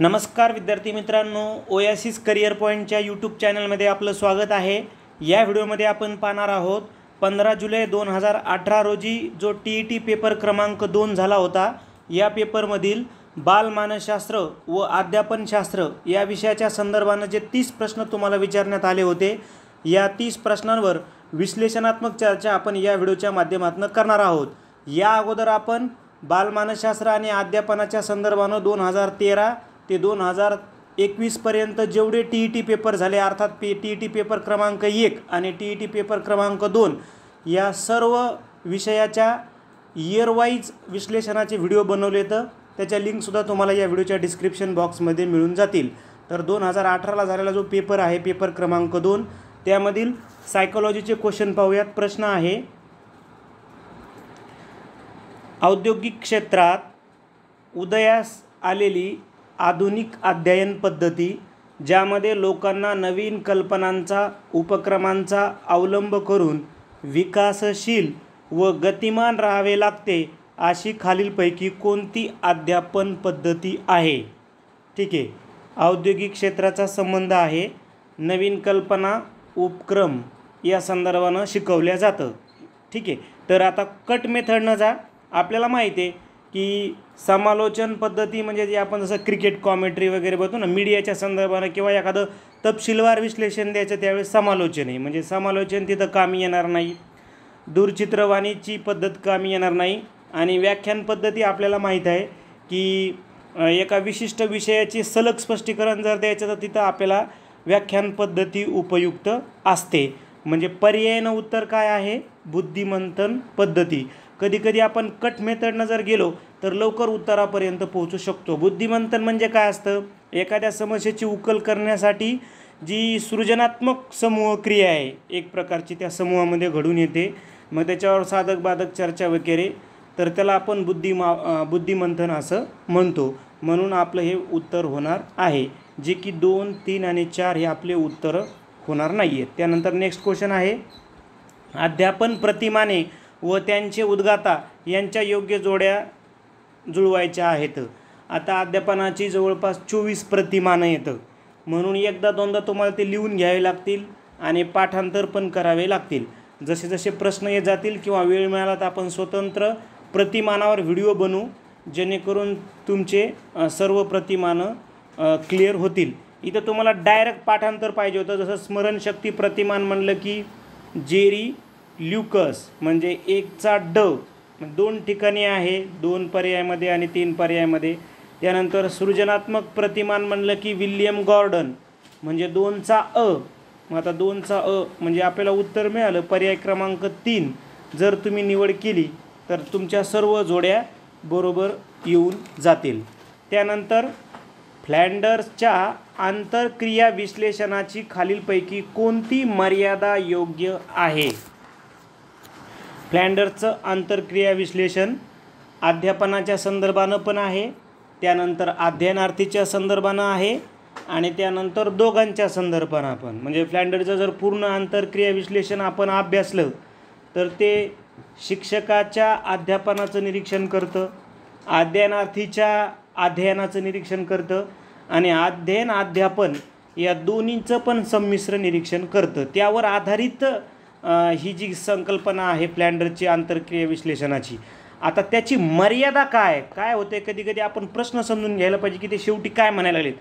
नमस्कार विद्यार्थी मित्रांनो, ओएसिस करियर पॉईंटच्या यूट्यूब चॅनलमध्ये आपलं स्वागत आहे। या व्हिडिओमध्ये आपण पाहणार आहोत 15 जुलै 2018 रोजी जो TET पेपर क्रमांक 2 झाला होता। या पेपरमधील बालमानसशास्त्र व अध्यापनशास्त्र या विषयाच्या संदर्भाने जे 30 प्रश्न तुम्हाला विचारण्यात आले होते, या 30 प्रश्नांवर विश्लेषणात्मक चर्चा आपण या व्हिडिओच्या माध्यमातून करणार आहोत। या अगोदर आपण बालमानसशास्त्र आणि अध्यापनाच्या संदर्भाने 2013 ते 2021 पर्यंत जेवढे TET पेपर झाले, अर्थात TET पेपर क्रमांक 1 आणि TET पेपर क्रमांक 2 या सर्व विषयाच्या इयर वाईज विश्लेषणाचे व्हिडिओ बनवले, तर त्याच्या लिंकसुद्धा तुम्हाला या व्हिडिओच्या डिस्क्रिप्शन बॉक्समध्ये मिळून जातील। तर 2018ला झालेला जो पेपर आहे, पेपर क्रमांक 2, त्यामधील सायकोलॉजीचे क्वेश्चन पाहूयात। प्रश्न आहे, औद्योगिक क्षेत्रात उदयास आलेली आधुनिक अध्ययन पद्धती ज्यामध्ये लोकांना नवीन कल्पनांचा उपक्रमांचा अवलंब करून विकासशील व गतिमान राहावे लागते, अशी खालीलपैकी कोणती अध्यापन पद्धती आहे? ठीक आहे, औद्योगिक क्षेत्राचा संबंध आहे, नवीन कल्पना उपक्रम या संदर्भाने शिकवल्या जातं। ठीक आहे, तर आता कट मेथडनं जा। आपल्याला माहिती आहे की समालोचन पद्धती म्हणजे जे आपण जसं क्रिकेट कॉमेंट्री वगैरे बघतो ना, मीडियाच्या संदर्भाने किंवा एखादं तपशीलवार विश्लेषण द्यायचं त्यावेळेस समालोचन आहे, म्हणजे समालोचन तिथं कामी येणार नाही। दूरचित्रवाणीची पद्धत कामी येणार नाही। आणि व्याख्यान पद्धती आपल्याला माहीत आहे की एका विशिष्ट विषयाचे सलग स्पष्टीकरण जर द्यायचं तर तिथं आपल्याला व्याख्यान पद्धती उपयुक्त असते। म्हणजे पर्यायीनं उत्तर काय आहे? बुद्धिमंथन पद्धती। कधीकधी आपण कट मेथडनं जर गेलो तर लवकर उत्तरापर्यंत पोहोचू शकतो। बुद्धिमंथन म्हणजे काय असतं? एखाद्या समस्येची उकल करण्यासाठी जी सृजनात्मक समूह क्रिया आहे एक प्रकारची त्या समूहामध्ये घडून येते, मग त्याच्यावर साधक बाधक चर्चा वगैरे, तर त्याला आपण बुद्धिमंथन असं म्हणतो। म्हणून आपलं हे उत्तर होणार आहे, जे की 2, 3 आणि 4 हे आपले उत्तरं होणार नाही आहेत। त्यानंतर नेक्स्ट क्वेश्चन आहे, अध्यापन प्रतिमाने व त्यांचे उद्गाता यांच्या योग्य जोड्या जुळवायच्या आहेत। आता अध्यापनाची जवळपास 24 प्रतिमानं येतं, म्हणून एकदा दोनदा तुम्हाला ते लिहून घ्यावे लागतील आणि पाठांतर पण करावे लागतील। जसे जसे प्रश्न येत जातील किंवा वेळ मिळाला तर आपण स्वतंत्र प्रतिमानावर व्हिडिओ बनवू, जेणेकरून तुमचे सर्व प्रतिमानं क्लिअर होतील। इथं तुम्हाला डायरेक्ट पाठांतर पाहिजे होतं, जसं स्मरणशक्ती प्रतिमान म्हणलं की जेरी ल्यूकस म्हणजे 1चा ड 2 ठिकाणी आहे, 2 पर्यायामध्ये आणि 3 पर्यायामध्ये। त्यानंतर सृजनात्मक प्रतिमान म्हणलं की विल्यम गॉर्डन म्हणजे 2चा अ। मग आता 2चा अ म्हणजे आपल्याला उत्तर मिळालं पर्याय क्रमांक 3 जर तुम्ही निवड केली तर तुमच्या सर्व जोड्या बरोबर येऊन जातील। त्यानंतर फ्लँडर्सच्या आंतरक्रिया विश्लेषणाची खालीलपैकी कोणती मर्यादा योग्य आहे? फ्लँडर्सचं आंतरक्रिया विश्लेषण अध्यापनाच्या संदर्भानं पण आहे, त्यानंतर अध्ययनार्थीच्या संदर्भानं आहे आणि त्यानंतर दोघांच्या संदर्भानं पण। म्हणजे फ्लँडरचं जर पूर्ण आंतरक्रिया विश्लेषण आपण अभ्यासलं तर ते शिक्षकाच्या अध्यापनाचं निरीक्षण करतं, अध्ययनार्थीच्या अध्ययनाचं निरीक्षण करतं आणि अध्ययन अध्यापन या दोन्हींचं पण संमिश्र निरीक्षण करतं। त्यावर आधारित ही जी संकल्पना आहे फ्लँडरची आंतरक्रिया विश्लेषणाची। आता त्याची मर्यादा काय होते? कधीकधी आपण प्रश्न समजून घ्यायला पाहिजे की ते शेवटी काय म्हणायला लागलेत।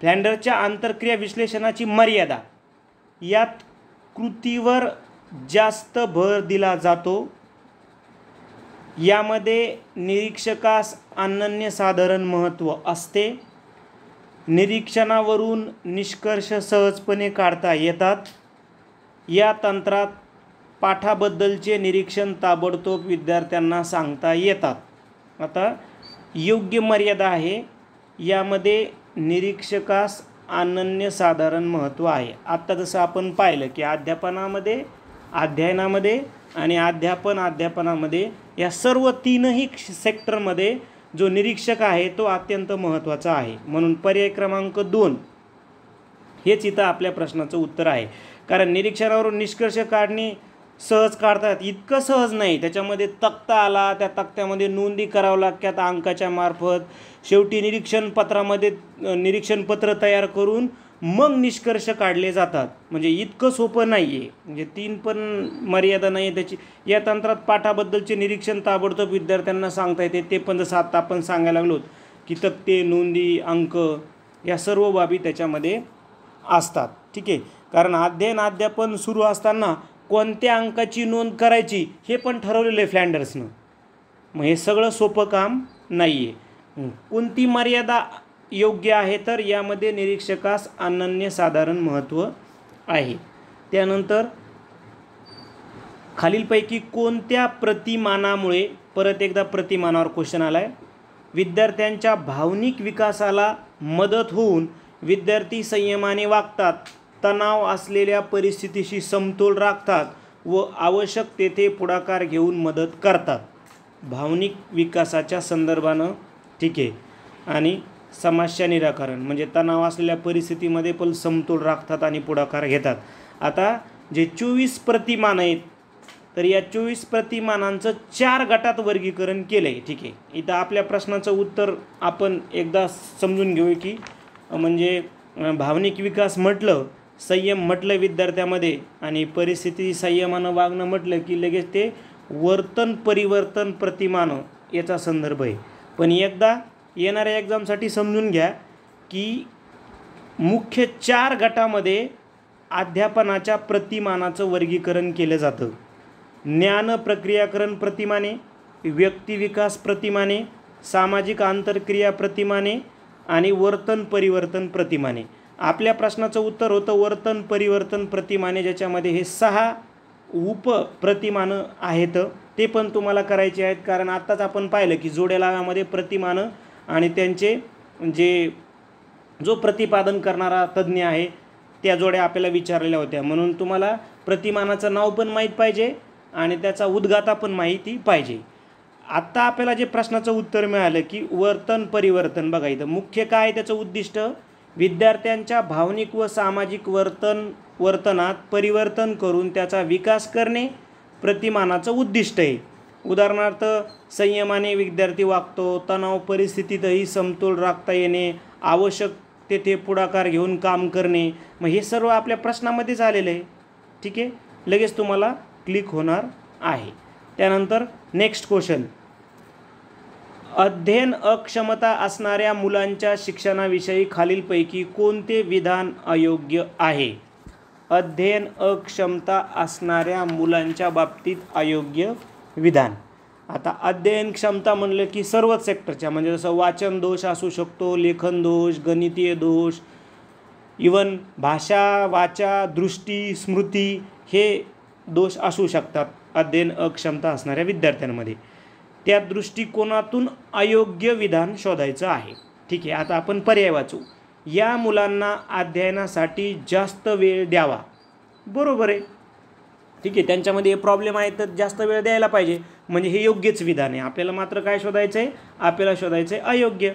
फ्लँडरच्या आंतरक्रिया विश्लेषणाची मर्यादा, यात कृतीवर जास्त भर दिला जातो, यामध्ये निरीक्षकास अनन्यसाधारण महत्त्व असते, निरीक्षणावरून निष्कर्ष सहजपणे काढता येतात, या तंत्रात पाठाबद्दलचे निरीक्षण ताबडतोब विद्यार्थ्यांना सांगता येतात। आता योग्य मर्यादा आहे, यामध्ये निरीक्षकास अनन्यसाधारण महत्त्व आहे। आत्ता जसं आपण पाहिलं की अध्यापनामध्ये, अध्ययनामध्ये आणि अध्यापनामध्ये या सर्व तीनही सेक्टरमध्ये जो निरीक्षक आहे तो अत्यंत महत्त्वाचा आहे। म्हणून पर्याय क्रमांक 2 हेच इथं आपल्या प्रश्नाचं उत्तर आहे। कारण निरीक्षणावरून निष्कर्ष काढणे सहज काढतात, इतकं सहज नाही. त्याच्यामध्ये तक्ता आला, त्या तक्त्यामध्ये नोंदी करावं लागतात अंकाच्या मार्फत. शेवटी निरीक्षणपत्रामध्ये निरीक्षणपत्र तयार करून मग निष्कर्ष काढले जातात. म्हणजे इतकं सोपं नाही आहे. म्हणजे 3 पण मर्यादा नाही आहे त्याची. या तंत्रात पाठाबद्दलचे निरीक्षण ताबडतोब विद्यार्थ्यांना सांगता येते. ते पण जसं आता आपण सांगायला लागलो की तक्ते, नोंदी, अंक या सर्व बाबी त्याच्यामध्ये असतात. ठीक आहे. कारण अध्ययन अध्यापन सुरू असताना कोणत्या अंकाची नोंद करायची हे पण ठरवलेलं आहे फ्लँडर्सनं. मग हे सगळं सोपं काम नाही आहे. कोणती मर्यादा योग्य आहे तर यामध्ये निरीक्षकास अनन्यसाधारण महत्त्व आहे. त्यानंतर खालीलपैकी कोणत्या प्रतिमानामुळे, परत एकदा प्रतिमानावर क्वेश्चन आला आहे, विद्यार्थ्यांच्या भावनिक विकासाला मदत होऊन विद्यार्थी संयमाने वागतात, तणाव असलेल्या परिस्थितीशी समतोल राखतात व आवश्यक तेथे पुढाकार घेऊन मदत करतात. भावनिक विकासाच्या संदर्भानं ठीक आहे. आणि समस्या निराकरण म्हणजे तणाव असलेल्या परिस्थितीमध्ये पण समतोल राखतात आणि पुढाकार घेतात. आता जे 24 प्रतिमान आहेत तर या 24 प्रतिमानांचं 4 गटात वर्गीकरण केलं आहे. ठीक आहे. इथं आपल्या प्रश्नाचं उत्तर आपण एकदा समजून घेऊ की म्हणजे भावनिक विकास म्हटलं, संयम म्हटलं विद्यार्थ्यामध्ये आणि परिस्थिती संयमानं वागणं म्हटलं की लगेच ते वर्तन परिवर्तन प्रतिमानं याचा संदर्भ आहे. पण एकदा येणाऱ्या एक्झामसाठी समजून घ्या की मुख्य 4 गटामध्ये अध्यापनाच्या प्रतिमानाचं वर्गीकरण केलं जातं. ज्ञान प्रक्रियाकरण प्रतिमाने, व्यक्तिविकास प्रतिमाने, सामाजिक आंतरक्रिया प्रतिमाने आणि वर्तन परिवर्तन प्रतिमाने. आपल्या प्रश्नाचं उत्तर होतं वर्तन परिवर्तन प्रतिमाने, ज्याच्यामध्ये हे 6 उपप्रतिमानं आहेत. ते पण तुम्हाला करायचे आहेत. कारण आत्ताच आपण पाहिलं की जोड्या लाव्यामध्ये प्रतिमानं आणि त्यांचे जो प्रतिपादन करणारा तज्ज्ञ आहे त्या जोड्या आपल्याला विचारलेल्या होत्या. म्हणून तुम्हाला प्रतिमानाचं नाव पण माहीत पाहिजे आणि त्याचा उद्गाता पण माहिती पाहिजे. आत्ता आपल्याला जे प्रश्नाचं उत्तर मिळालं की वर्तन परिवर्तन, बघा इथं मुख्य काय त्याचं उद्दिष्ट, विद्यार्थ्यांच्या भावनिक व सामाजिक वर्तनात परिवर्तन करून त्याचा विकास करणे प्रतिमानाचं उद्दिष्ट आहे. उदाहरणार्थ संयमाने विद्यार्थी वागतो, तणाव परिस्थितीतही समतोल राखता येणे, आवश्यक तेथे पुढाकार घेऊन काम करणे. मग हे सर्व आपल्या प्रश्नामध्ये झालेलं आहे. ठीक आहे. लगेच तुम्हाला क्लिक होणार आहे. त्यानंतर नेक्स्ट क्वेश्चन, अध्ययन अक्षमता असणाऱ्या मुलांच्या शिक्षणाविषयी खालीलपैकी कोणते विधान अयोग्य आहे? अध्ययन अक्षमता असणाऱ्या मुलांच्या बाबतीत अयोग्य विधान. आता अध्ययन क्षमता म्हणलं की सर्वच सेक्टरच्या, म्हणजे जसं वाचन दोष असू शकतो, लेखन दोष, गणितीय दोष, इवन भाषा, वाचा, दृष्टी, स्मृती हे दोष असू शकतात अध्ययन अक्षमता असणाऱ्या विद्यार्थ्यांमध्ये. त्या दृष्टिकोनातून अयोग्य विधान शोधायचं आहे. ठीक आहे. आता आपण पर्याय वाचू. या मुलांना अध्ययनासाठी जास्त वेळ द्यावा. बरोबर आहे. ठीक आहे. त्यांच्यामध्ये हे प्रॉब्लेम आहे तर जास्त वेळ द्यायला पाहिजे, म्हणजे हे योग्यच विधान आहे. आपल्याला मात्र काय शोधायचं आहे? आपल्याला शोधायचं आहे अयोग्य.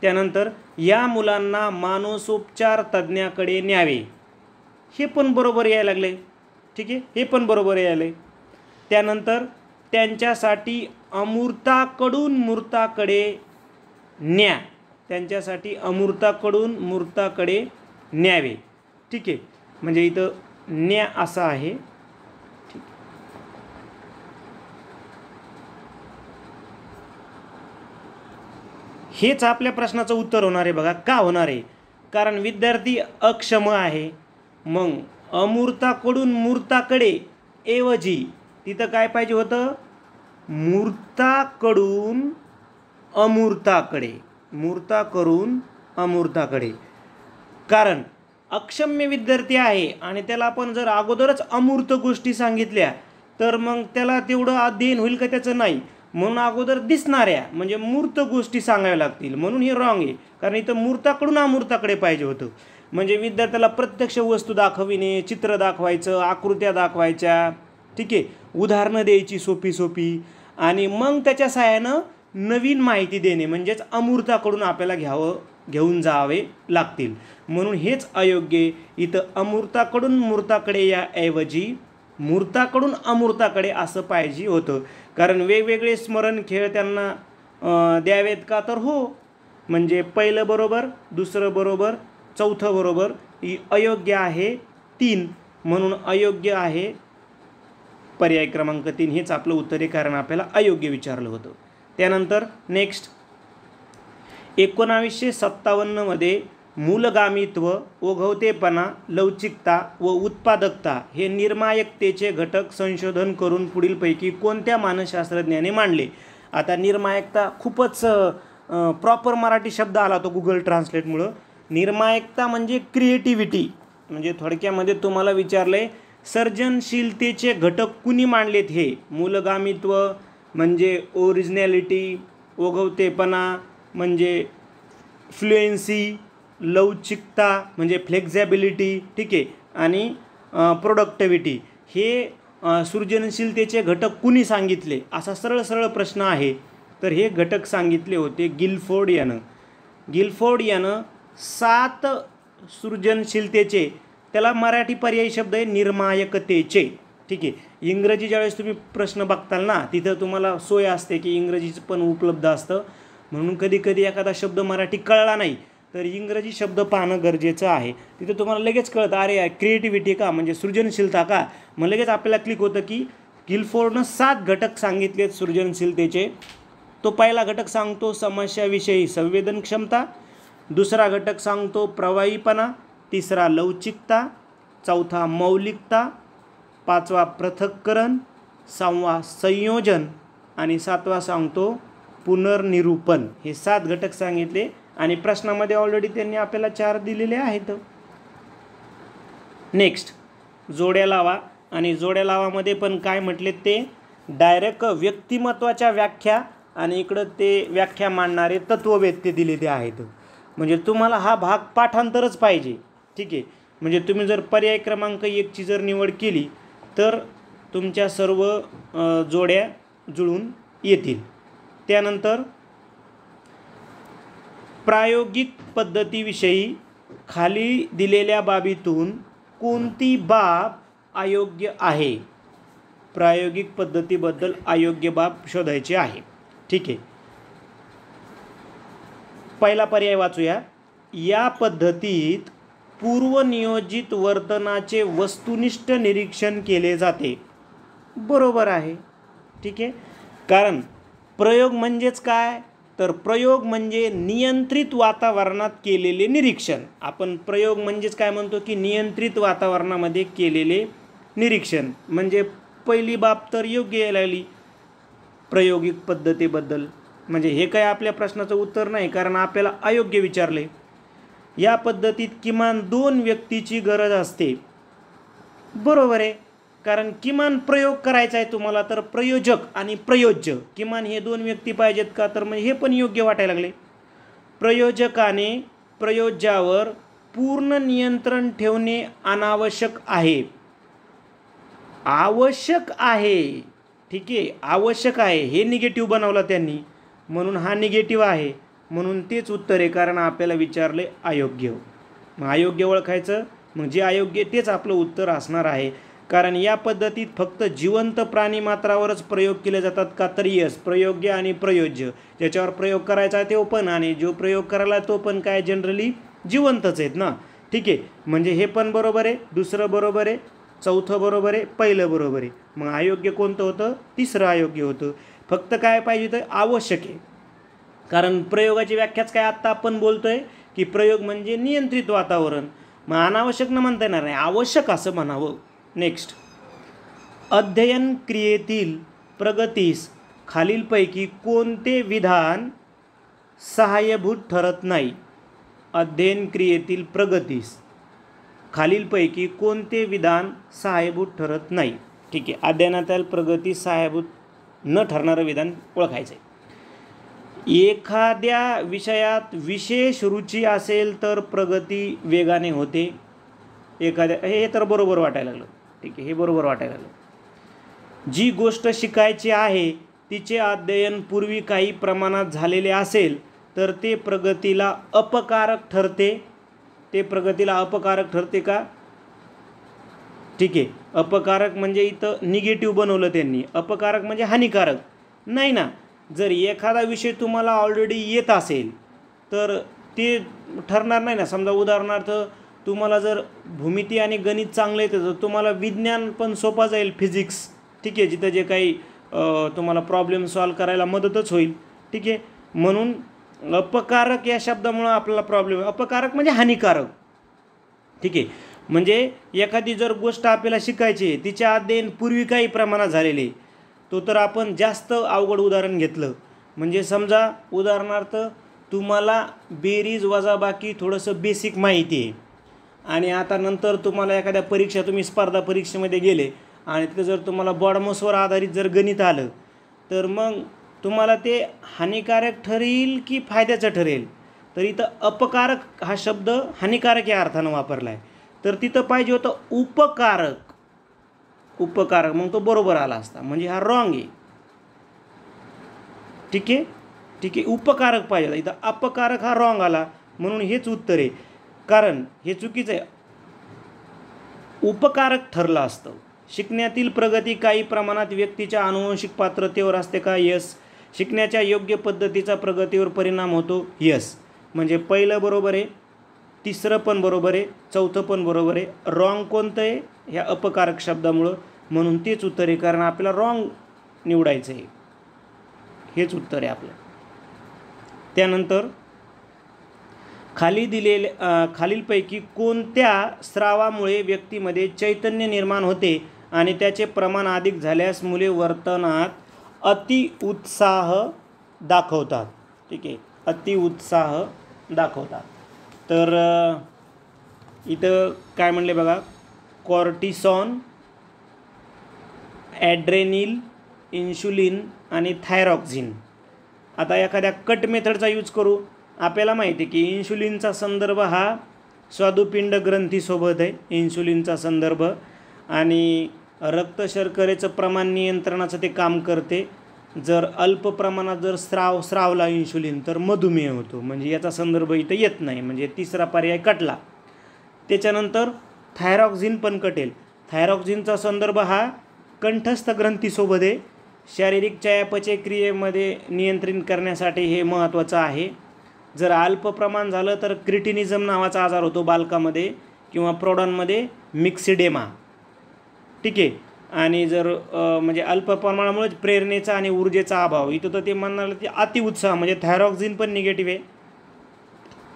त्यानंतर या मुलांना मानसोपचार तज्ज्ञाकडे न्यावे. हे पण बरोबर यायला लागले. ठीक आहे. हे पण बरोबर यायले. त्यानंतर त्यांच्यासाठी अमूर्ताकडून मूर्ताकडे न्या. त्यांच्यासाठी अमूर्ताकडून मूर्ताकडे न्यावे. ठीक आहे. म्हणजे इथं न्या असं आहे. ठीक. हेच आपल्या प्रश्नाचं उत्तर होणार आहे. बघा का होणार आहे? कारण विद्यार्थी अक्षम आहे. मग अमूर्ताकडून मूर्ताकडे ऐवजी तिथं काय पाहिजे होतं? मूर्ताकडून अमूर्ताकडे. मूर्ताकडून अमूर्ताकडे. कारण अक्षम्य विद्यार्थी आहे आणि त्याला आपण जर अगोदरच अमूर्त गोष्टी सांगितल्या तर मग त्याला तेवढं अध्ययन होईल का? त्याचं नाही. म्हणून अगोदर दिसणाऱ्या म्हणजे मूर्त गोष्टी सांगाव्या लागतील. म्हणून हे रॉंग आहे. कारण इथं मूर्ताकडून अमूर्ताकडे पाहिजे होतं. म्हणजे विद्यार्थ्याला प्रत्यक्ष वस्तू दाखविणे, चित्र दाखवायचं, आकृत्या दाखवायच्या. ठीक आहे. उदाहरणं द्यायची सोपी सोपी आणि मग त्याच्या सहाय्यानं नवीन माहिती देणे, म्हणजेच अमूर्ताकडून आपल्याला घेऊन जावे लागतील. म्हणून हेच अयोग्य. इथं अमूर्ताकडून मूर्ताकडे या ऐवजी मूर्ताकडून अमूर्ताकडे असं पाहिजे होतं. कारण वेगवेगळे स्मरण खेळ त्यांना द्यावेत का, तर हो. म्हणजे पहिलं बरोबर, दुसरं बरोबर, चौथं बरोबर. अयोग्य आहे 3, म्हणून अयोग्य आहे पर्याय क्रमांक 3 हेच आपलं उत्तर आहे, कारण आपल्याला अयोग्य विचारलं होतं. त्यानंतर नेक्स्ट 1957 मध्ये मूलगामित्व, ओघवतेपणा, लवचिकता व उत्पादकता हे निर्मायकतेचे घटक संशोधन करून पुढीलपैकी कोणत्या मानसशास्त्रज्ञाने मांडले. आता निर्मायकता खूपच प्रॉपर मराठी शब्द आला तो गुगल ट्रान्सलेटमुळं. निर्मायकता म्हणजे क्रिएटिव्हिटी. म्हणजे थोडक्यामध्ये तुम्हाला विचारलंय सर्जनशीलतेचे घटक कुणी मांडलेत. हे मूलगामित्व म्हणजे ओरिजिनॅलिटी, ओघवतेपणा म्हणजे फ्लुएन्सी, लवचिकता म्हणजे फ्लेक्झिबिलिटी, ठीक आहे, आणि प्रोडक्टिव्हिटी हे सृजनशीलतेचे घटक कुणी सांगितले, असा सरळ सरळ प्रश्न आहे. तर हे घटक सांगितले होते गिलफोर्ड यानं. गिलफोर्ड यानं 7 सृजनशीलतेचे, त्याला मराठी पर्यायी शब्द आहे निर्मायकतेचे, ठीक आहे. इंग्रजी ज्यावेळेस तुम्ही प्रश्न बघताल ना, तिथं तुम्हाला सोय असते की इंग्रजीचं पण उपलब्ध असतं. म्हणून कधी कधी एखादा शब्द मराठी कळला नाही तर इंग्रजी शब्द पाहणं गरजेचं आहे. तिथं तुम्हाला लगेच कळतं, अरे क्रिएटिव्हिटी का, म्हणजे सृजनशीलता का. मग लगेच आपल्याला क्लिक होतं की गिलफोर्डनं 7 घटक सांगितलेत सृजनशीलतेचे. तो पहिला घटक सांगतो समस्याविषयी संवेदन क्षमता, दुसरा घटक सांगतो प्रवाहीपणा, तिसरा लवचिकता, चौथा मौलिकता, पाचवा पृथक्करण, 6वा संयोजन आणि 7वा सांगतो पुनर्निरूपण. हे 7 घटक सांगितले आणि प्रश्नामध्ये ऑलरेडी त्यांनी आपल्याला 4 दिलेले आहेत. नेक्स्ट जोड्या लावा. आणि जोड्या लावामध्ये पण काय म्हटले ते डायरेक्ट व्यक्तिमत्वाच्या व्याख्या आणि इकडं ते व्याख्या मांडणारे तत्ववेत्ते दिलेले आहेत. म्हणजे तुम्हाला हा भाग पाठांतरच पाहिजे, ठीक आहे. म्हणजे तुम्ही जर पर्याय क्रमांक 1ची जर निवड केली तर तुमच्या सर्व जोड्या जुळून येतील. त्यानंतर प्रायोगिक पद्धतीविषयी खाली दिलेल्या बाबीतून कोणती बाब अयोग्य आहे. प्रायोगिक पद्धतीबद्दल अयोग्य बाब शोधायची आहे, ठीक आहे. पहिला पर्याय वाचूया. या पद्धतीत पूर्वनियोजित वर्तनाचे वस्तुनिष्ठ निरीक्षण केले जाते. बरोबर आहे, ठीक आहे. कारण प्रयोग म्हणजेच काय, तर प्रयोग म्हणजे नियंत्रित वातावरणात केलेले निरीक्षण. आपण प्रयोग म्हणजेच काय म्हणतो की नियंत्रित वातावरणामध्ये केलेले निरीक्षण. म्हणजे पहिली बाब तर योग्य यायला लागली प्रायोगिक पद्धतीबद्दल. म्हणजे हे काय आपल्या प्रश्नाचं उत्तर नाही, कारण आपल्याला अयोग्य विचारले. या पद्धतीत किमान 2 व्यक्तीची गरज असते. बरोबर आहे, कारण किमान प्रयोग करायचा आहे तुम्हाला, तर प्रयोजक आणि प्रयोज्य किमान हे 2 व्यक्ती पाहिजेत का, तर म्हणजे हे पण योग्य वाटायला लागले. प्रयोजकाने प्रयोज्यावर पूर्ण नियंत्रण ठेवणे अनावश्यक आहे. आवश्यक आहे, ठीक आहे, आवश्यक आहे. हे निगेटिव्ह बनवलं त्यांनी, म्हणून हा निगेटिव्ह आहे. म्हणून तेच उत्तर आहे, कारण आपल्याला विचारले अयोग्य. मग अयोग्य ओळखायचं, मग जे अयोग्य तेच आपलं उत्तर असणार आहे. कारण या पद्धतीत फक्त जिवंत प्राणी मात्रावरच प्रयोग केले जातात का, तर यस, प्रयोग्य आणि प्रयोज्य. ज्याच्यावर प्रयोग करायचा तो पण, आणि जो प्रयोग करायला तो पण काय जनरली जिवंतच आहेत ना, ठीक आहे. म्हणजे हे पण बरोबर आहे, दुसरं बरोबर आहे, चौथं बरोबर आहे, पहिलं बरोबर आहे. मग अयोग्य कोणतं होतं, तिसरं अयोग्य होतं. फक्त काय पाहिजे तर आवश्यक आहे. कारण प्रयोगाची व्याख्याच काय आत्ता आपण बोलतोय की प्रयोग म्हणजे नियंत्रित वातावरण. मग अनावश्यक न म्हणता येणार नाही, आवश्यक असं म्हणावं. नेक्स्ट, अध्ययन क्रियेतील प्रगतीस खालीलपैकी कोणते विधान सहाय्यभूत ठरत नाही. अध्ययन क्रियेतील प्रगतीस खालीलपैकी कोणते विधान सहाय्यभूत ठरत नाही. ठीक आहे, अध्ययनातील प्रगतीस सहाय्यभूत न ठरणारं विधान ओळखायचं आहे. एखाद्या विषयात विशेष रुची असेल तर प्रगती वेगाने होते. हे तर बरोबर वाटायला लागलं, ठीक आहे, हे बरोबर वाटायला लागलं. जी गोष्ट शिकायची आहे तिचे अध्ययन पूर्वी काही प्रमाणात झालेले असेल तर ते प्रगतीला अपकारक ठरते. ते प्रगतीला अपकारक ठरते का, ठीक आहे. अपकारक म्हणजे इथं निगेटिव्ह बनवलं त्यांनी, अपकारक म्हणजे हानिकारक नाही ना. जर एखादा विषय तुम्हाला ऑलरेडी येत असेल तर ते ठरणार नाही ना. समजा उदाहरणार्थ तुम्हाला जर भूमिती आणि गणित चांगलं येतं तर तुम्हाला विज्ञान पण सोपा जाईल, फिजिक्स, ठीक आहे, जिथं जे काही तुम्हाला प्रॉब्लेम सॉल्व करायला मदतच होईल, ठीक आहे. म्हणून अपकारक या शब्दामुळं आपल्याला प्रॉब्लेम, अपकारक म्हणजे हानिकारक, ठीक आहे. म्हणजे एखादी जर गोष्ट आपल्याला शिकायची आहे, तिच्या अध्ययन पूर्वी काही प्रमाणात झालेले, तो तर आपण जास्त अवघड उदाहरण घेतलं. म्हणजे समजा उदाहरणार्थ तुम्हाला बेरीज वजाबाकी थोडंसं बेसिक माहिती आहे आणि आता नंतर तुम्हाला एखाद्या परीक्षा, तुम्ही स्पर्धा परीक्षेमध्ये गेले आणि तिथं जर तुम्हाला बॉडमॉसवर आधारित जर गणित आलं तर मग तुम्हाला ते हानिकारक ठरेल की फायद्याचं ठरेल. तर इथं अपकारक हा शब्द हानिकारक या अर्थानं वापरला आहे. तर तिथं पाहिजे होतं उपकारक, उपकारक, मग तो बरोबर आला असता. म्हणजे हा रॉंग आहे, ठीक आहे, ठीक आहे. उपकारक पाहिजे, इथं अपकारक हा रॉंग आला म्हणून हेच उत्तर आहे. कारण हे चुकीचं आहे, उपकारक ठरलं असतं. शिकण्यातील प्रगती काही प्रमाणात व्यक्तीच्या आनुवंशिक पात्रतेवर असते का? यस. शिकण्याच्या योग्य पद्धतीचा प्रगतीवर परिणाम होतो? यस. म्हणजे पहिलं बरोबर आहे, तिसरं पण बरोबर आहे, चौथं पण बरोबर आहे. रॉंग कोणतं आहे? ह्या अपकारक शब्दामुळं, म्हणून तेच उत्तर आहे. कारण आपल्याला रॉंग निवडायचं आहे, हेच उत्तर आहे आपलं. त्यानंतर खालीलपैकी कोणत्या स्रावामुळे व्यक्तीमध्ये चैतन्य निर्माण होते आणि त्याचे प्रमाण अधिक झाल्यास मुले वर्तनात अतिउत्साह दाखवतात? ठीक आहे, अतिउत्साह दाखवतात. तर इथं काय म्हणले बघा, कॉर्टिसॉन, ॲड्रेनिल, इन्शुलिन आणि थायरॉक्झिन. आता एखाद्या कट मेथडचा यूज करू. आपल्याला माहिती आहे की इन्शुलिनचा संदर्भ हा स्वादुपिंड ग्रंथीसोबत आहे, इन्शुलिनचा संदर्भ, आणि रक्त शर्करेचं प्रमाण नियंत्रणाचं ते काम करते. जर अल्प प्रमाणात जर स्रावला इन्शुलिन तर मधुमेह होतो. म्हणजे याचा संदर्भ इथं येत नाही, म्हणजे तिसरा पर्याय कटला. त्याच्यानंतर थायरॉक्झिन पण कटेल. थायरॉक्झिनचा संदर्भ हा कंठस्थ ग्रंथीसोबत आहे. शारीरिक चयापचय क्रियेमध्ये नियंत्रित करण्यासाठी हे महत्त्वाचं आहे. जर अल्प प्रमाण झालं तर क्रिटिनिझम नावाचा आजार होतो बालकामध्ये किंवा प्रौढांमध्ये, मिक्सिडेमा, ठीक आहे. आणि जर म्हणजे अल्प प्रमाणामुळेच प्रेरणेचा आणि ऊर्जेचा अभाव, इथं तर ते म्हणणार की अतिउत्साह, म्हणजे थायरॉक्झिन पण निगेटिव्ह आहे.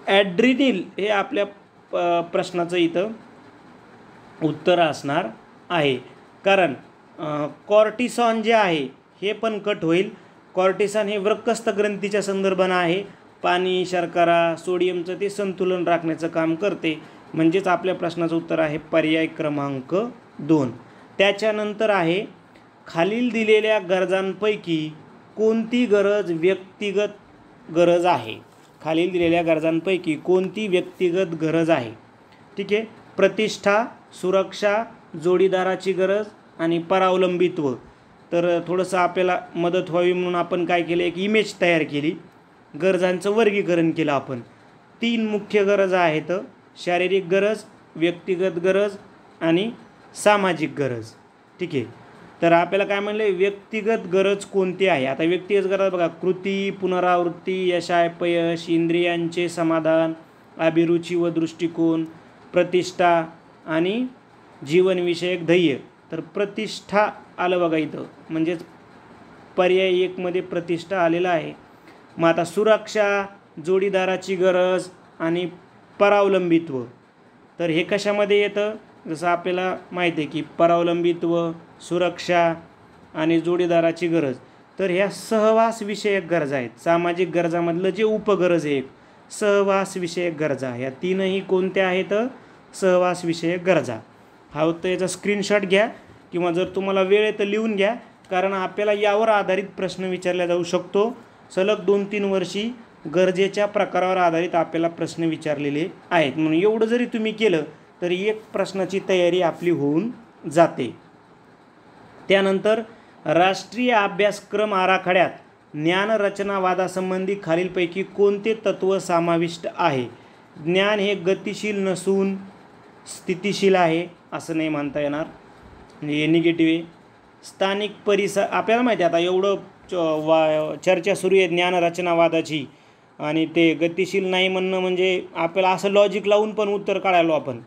ॲड्रिनिल हे आपल्या प्रश्नाचं इथं उत्तर असणार आहे. कारण कॉर्टिसॉन जे आहे हे पण कट होईल. कॉर्टिसॉन हे वृक्कस्थ ग्रंथीच्या संदर्भानं आहे. पाणी, शर्करा, सोडियमचं ते संतुलन राखण्याचं काम करते. म्हणजेच आपल्या प्रश्नाचं उत्तर आहे पर्याय क्रमांक 2. त्याच्यानंतर आहे, खालील दिलेल्या गरजांपैकी कोणती गरज व्यक्तिगत गरज आहे? खालील दिलेल्या गरजांपैकी कोणती व्यक्तिगत गरज आहे? ठीक आहे. प्रतिष्ठा, सुरक्षा, जोडीदाराची गरज आणि परावलंबित्व. तर थोडंसं आपल्याला मदत व्हावी म्हणून आपण काय केलं, एक इमेज तयार केली, गरजांचं वर्गीकरण केलं आपण. 3 मुख्य गरजा आहेत, शारीरिक गरज, व्यक्तिगत गरज आणि सामाजिक गरज, ठीक आहे. तर आपल्याला काय म्हणलं, व्यक्तिगत गरज कोणती आहे? आता व्यक्तिगत गरज बघा, कृती, पुनरावृत्ती, यशापयश, इंद्रियांचे समाधान, अभिरुची व दृष्टिकोन, प्रतिष्ठा आणि जीवनविषयक ध्येय. तर प्रतिष्ठा आलं बघा इथं, म्हणजेच पर्याय 1 मध्ये प्रतिष्ठा आलेला आहे. मग आता सुरक्षा, जोडीदाराची गरज आणि परावलंबित्व, तर हे कशामध्ये येतं? जसं आपल्याला माहिती आहे की परावलंबित्व, सुरक्षा आणि जोडीदाराची गरज, तर ह्या सहवास विषयक गरजा आहेत. सामाजिक गरजामधलं जे उपगरज आहे, सहवास विषयक गरजा, ह्या 3ही कोणत्या आहेत? सहवास विषयक गरजा. हा तर याचा स्क्रीनशॉट घ्या किंवा जर तुम्हाला वेळ आहे तर लिहून घ्या, कारण आपल्याला यावर आधारित प्रश्न विचारला जाऊ शकतो. सलग 2-3 वर्षी गरजेच्या प्रकारावर आधारित आपल्याला प्रश्न विचारलेले आहेत. म्हणून एवढं जरी तुम्ही केलं तरी एक प्रश्नाची तयारी आपली होऊन जाते. त्यानंतर राष्ट्रीय अभ्यासक्रम आराखड्यात ज्ञानरचनावादासंबंधी खालीलपैकी कोणते तत्त्व समाविष्ट आहे? ज्ञान हे गतिशील नसून स्थितिशील आहे, असं नाही म्हणता येणार, म्हणजे हे निगेटिव्ह आहे. स्थानिक परिसर आपल्याला माहिती आहे, आता एवढं चर्चा सुरू आहे ज्ञानरचनावादाची, आणि ते गतिशील नाही म्हणणं म्हणजे आपल्याला असं लॉजिक लावून पण उत्तर काढायलो आपण.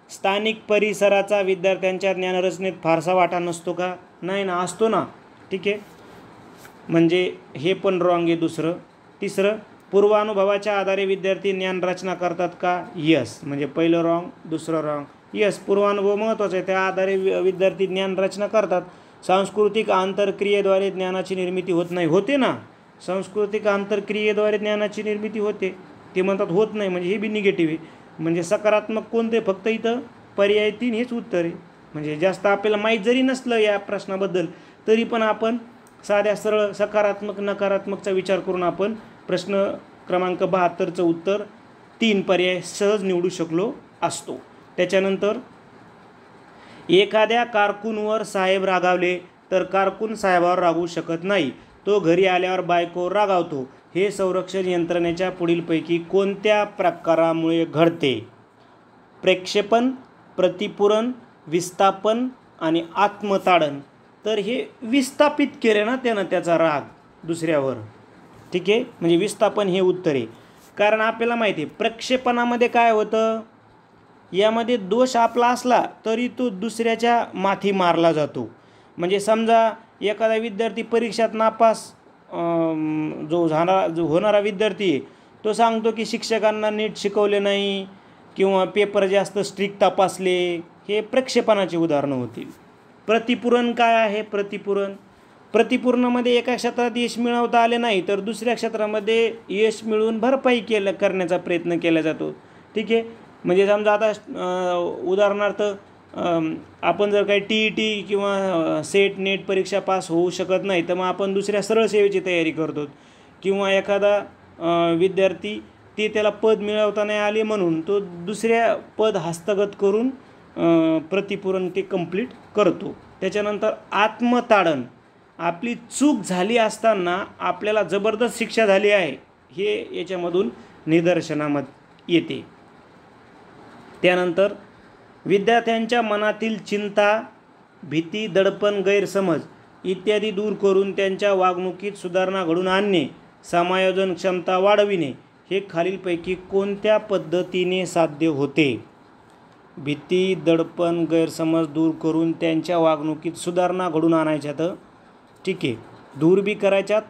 स्थानिक परिसराचा विद्यार्थ्यांच्या ज्ञानरचनेत फारसा वाटा नसतो का? नाही ना, असतो ना. ठीक आहे, म्हणजे हे पण रॉंग आहे दुसरं. तिसरं, पूर्वानुभवाच्या आधारे विद्यार्थी ज्ञानरचना करतात का? यस, म्हणजे पहिलं रॉंग, दुसरं रॉंग. यस, पूर्वानुभव महत्त्वाचा आहे, त्या आधारे विद्यार्थी ज्ञानरचना करतात. सांस्कृतिक आंतरक्रियेद्वारे ज्ञानाची निर्मिती होत नाही. होते ना, सांस्कृतिक आंतरक्रियेद्वारे ज्ञानाची निर्मिती होते. ते म्हणतात होत नाही, म्हणजे हे बी निगेटिव्ह आहे. म्हणजे सकारात्मक कोणते? फक्त इथं पर्याय 3 हेच उत्तर आहे. म्हणजे जास्त आपल्याला माहीत जरी नसलं या प्रश्नाबद्दल तरी पण आपण साध्या सरळ सकारात्मक नकारात्मकचा विचार करून आपण प्रश्न क्रमांक 72चं उत्तर 3 पर्याय सहज निवडू शकलो असतो. त्याच्यानंतर, एखाद्या कारकूनवर साहेब रागावले तर कारकून साहेबावर रागवू शकत नाही, तो घरी आल्यावर बायकोवर रागावतो. हे संरक्षण यंत्रणेच्या पुढीलपैकी कोणत्या प्रकारामुळे घडते? प्रेक्षेपण, प्रतिपुरण, विस्थापन आणि आत्मताडन. तर हे विस्थापित केले ना त्यानं त्याचा राग दुसऱ्यावर. ठीक आहे, म्हणजे विस्थापन हे उत्तर आहे. कारण आपल्याला माहिती आहे प्रक्षेपणामध्ये काय होतं, यामध्ये दोष आपला असला तरी तो दुसऱ्याच्या माथी मारला जातो. म्हणजे समजा एखादा विद्यार्थी परीक्षेत नापास जो होणारा विद्यार्थी आहे तो सांगतो की शिक्षकांना नीट शिकवले नाही किंवा पेपर जास्त स्ट्रिक्ट तपासले, हे प्रक्षेपणाची उदाहरणं होतील. प्रतिपुरण काय आहे? प्रतिपूर्णामध्ये एका क्षेत्रात यश मिळवता आले नाही तर दुसऱ्या क्षेत्रामध्ये यश मिळवून भरपाई करण्याचा प्रयत्न केला जातो. ठीक आहे, म्हणजे समजा आता उदाहरणार्थ आपण जर काही TET किंवा सेट नेट परीक्षा पास होऊ शकत नाही तर मग आपण दुसऱ्या सरळ सेवेची तयारी करतो. किंवा एखादा विद्यार्थी त्याला पद मिळवता नाही आले म्हणून तो दुसऱ्या पद हस्तगत करून प्रतिपूरण ते कंप्लीट करतो. त्याच्यानंतर आत्मताडन, आपली चूक झाली असताना आपल्याला जबरदस्त शिक्षा झाली आहे हे याच्यामधून निदर्शनामध्ये येते. त्यानंतर, विद्यार्थ्यांच्या मनातील चिंता, भीती, दडपण, गैरसमज इत्यादी दूर करून त्यांच्या वागणुकीत सुधारणा घडवून आणणे, समायोजन क्षमता वाढविणे, हे खालीलपैकी कोणत्या पद्धतीने साध्य होते? भीती, दडपण, गैरसमज दूर करून त्यांच्या वागणुकीत सुधारणा घडवून आणायच्यात. ठीक आहे, दूर बी करायच्यात,